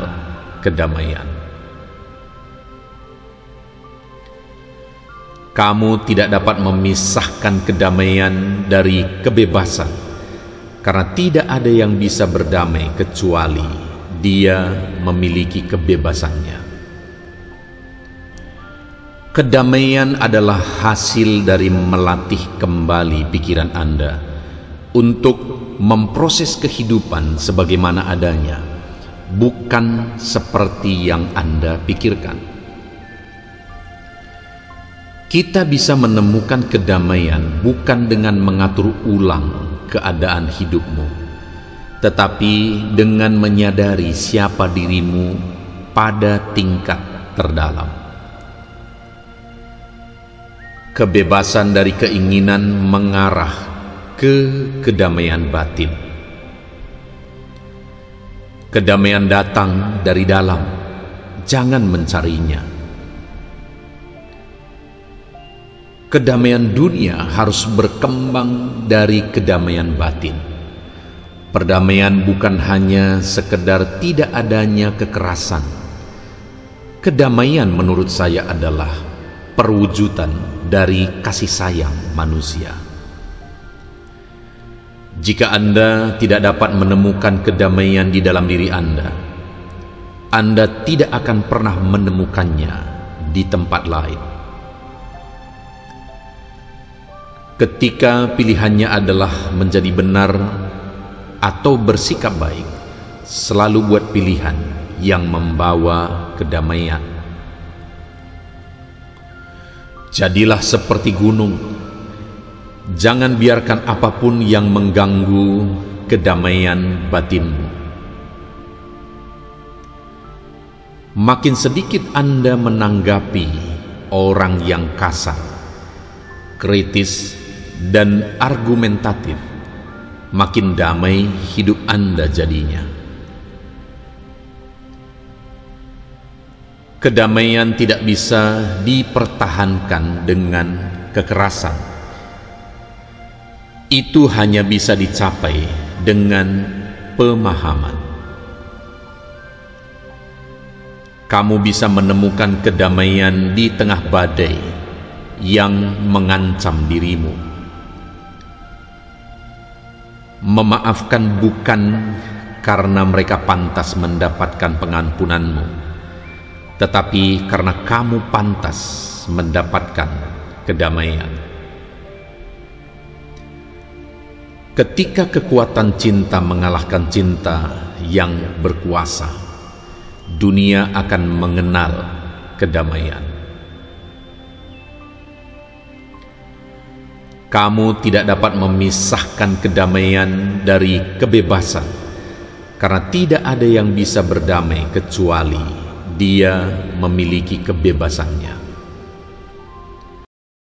kedamaian. Kamu tidak dapat memisahkan kedamaian dari kebebasan, karena tidak ada yang bisa berdamai kecuali dia memiliki kebebasannya. Kedamaian adalah hasil dari melatih kembali pikiran Anda untuk memproses kehidupan sebagaimana adanya, bukan seperti yang Anda pikirkan. Kita bisa menemukan kedamaian bukan dengan mengatur ulang keadaan hidupmu, tetapi dengan menyadari siapa dirimu pada tingkat terdalam. Kebebasan dari keinginan mengarah ke kedamaian batin. Kedamaian datang dari dalam, jangan mencarinya. Kedamaian dunia harus berkembang dari kedamaian batin. Perdamaian bukan hanya sekedar tidak adanya kekerasan. Kedamaian menurut saya adalah perwujudan dari kasih sayang manusia. Jika Anda tidak dapat menemukan kedamaian di dalam diri Anda tidak akan pernah menemukannya di tempat lain. Ketika pilihannya adalah menjadi benar atau bersikap baik, selalu buat pilihan yang membawa kedamaian. Jadilah seperti gunung. Jangan biarkan apapun yang mengganggu kedamaian batinmu. Makin sedikit Anda menanggapi orang yang kasar, kritis, dan argumentatif, makin damai hidup Anda jadinya. Kedamaian tidak bisa dipertahankan dengan kekerasan. Itu hanya bisa dicapai dengan pemahaman. Kamu bisa menemukan kedamaian di tengah badai yang mengancam dirimu. Memaafkan bukan karena mereka pantas mendapatkan pengampunanmu, tetapi karena kamu pantas mendapatkan kedamaian. Ketika kekuatan cinta mengalahkan cinta yang berkuasa, dunia akan mengenal kedamaian. Kamu tidak dapat memisahkan kedamaian dari kebebasan, karena tidak ada yang bisa berdamai kecuali dia memiliki kebebasannya.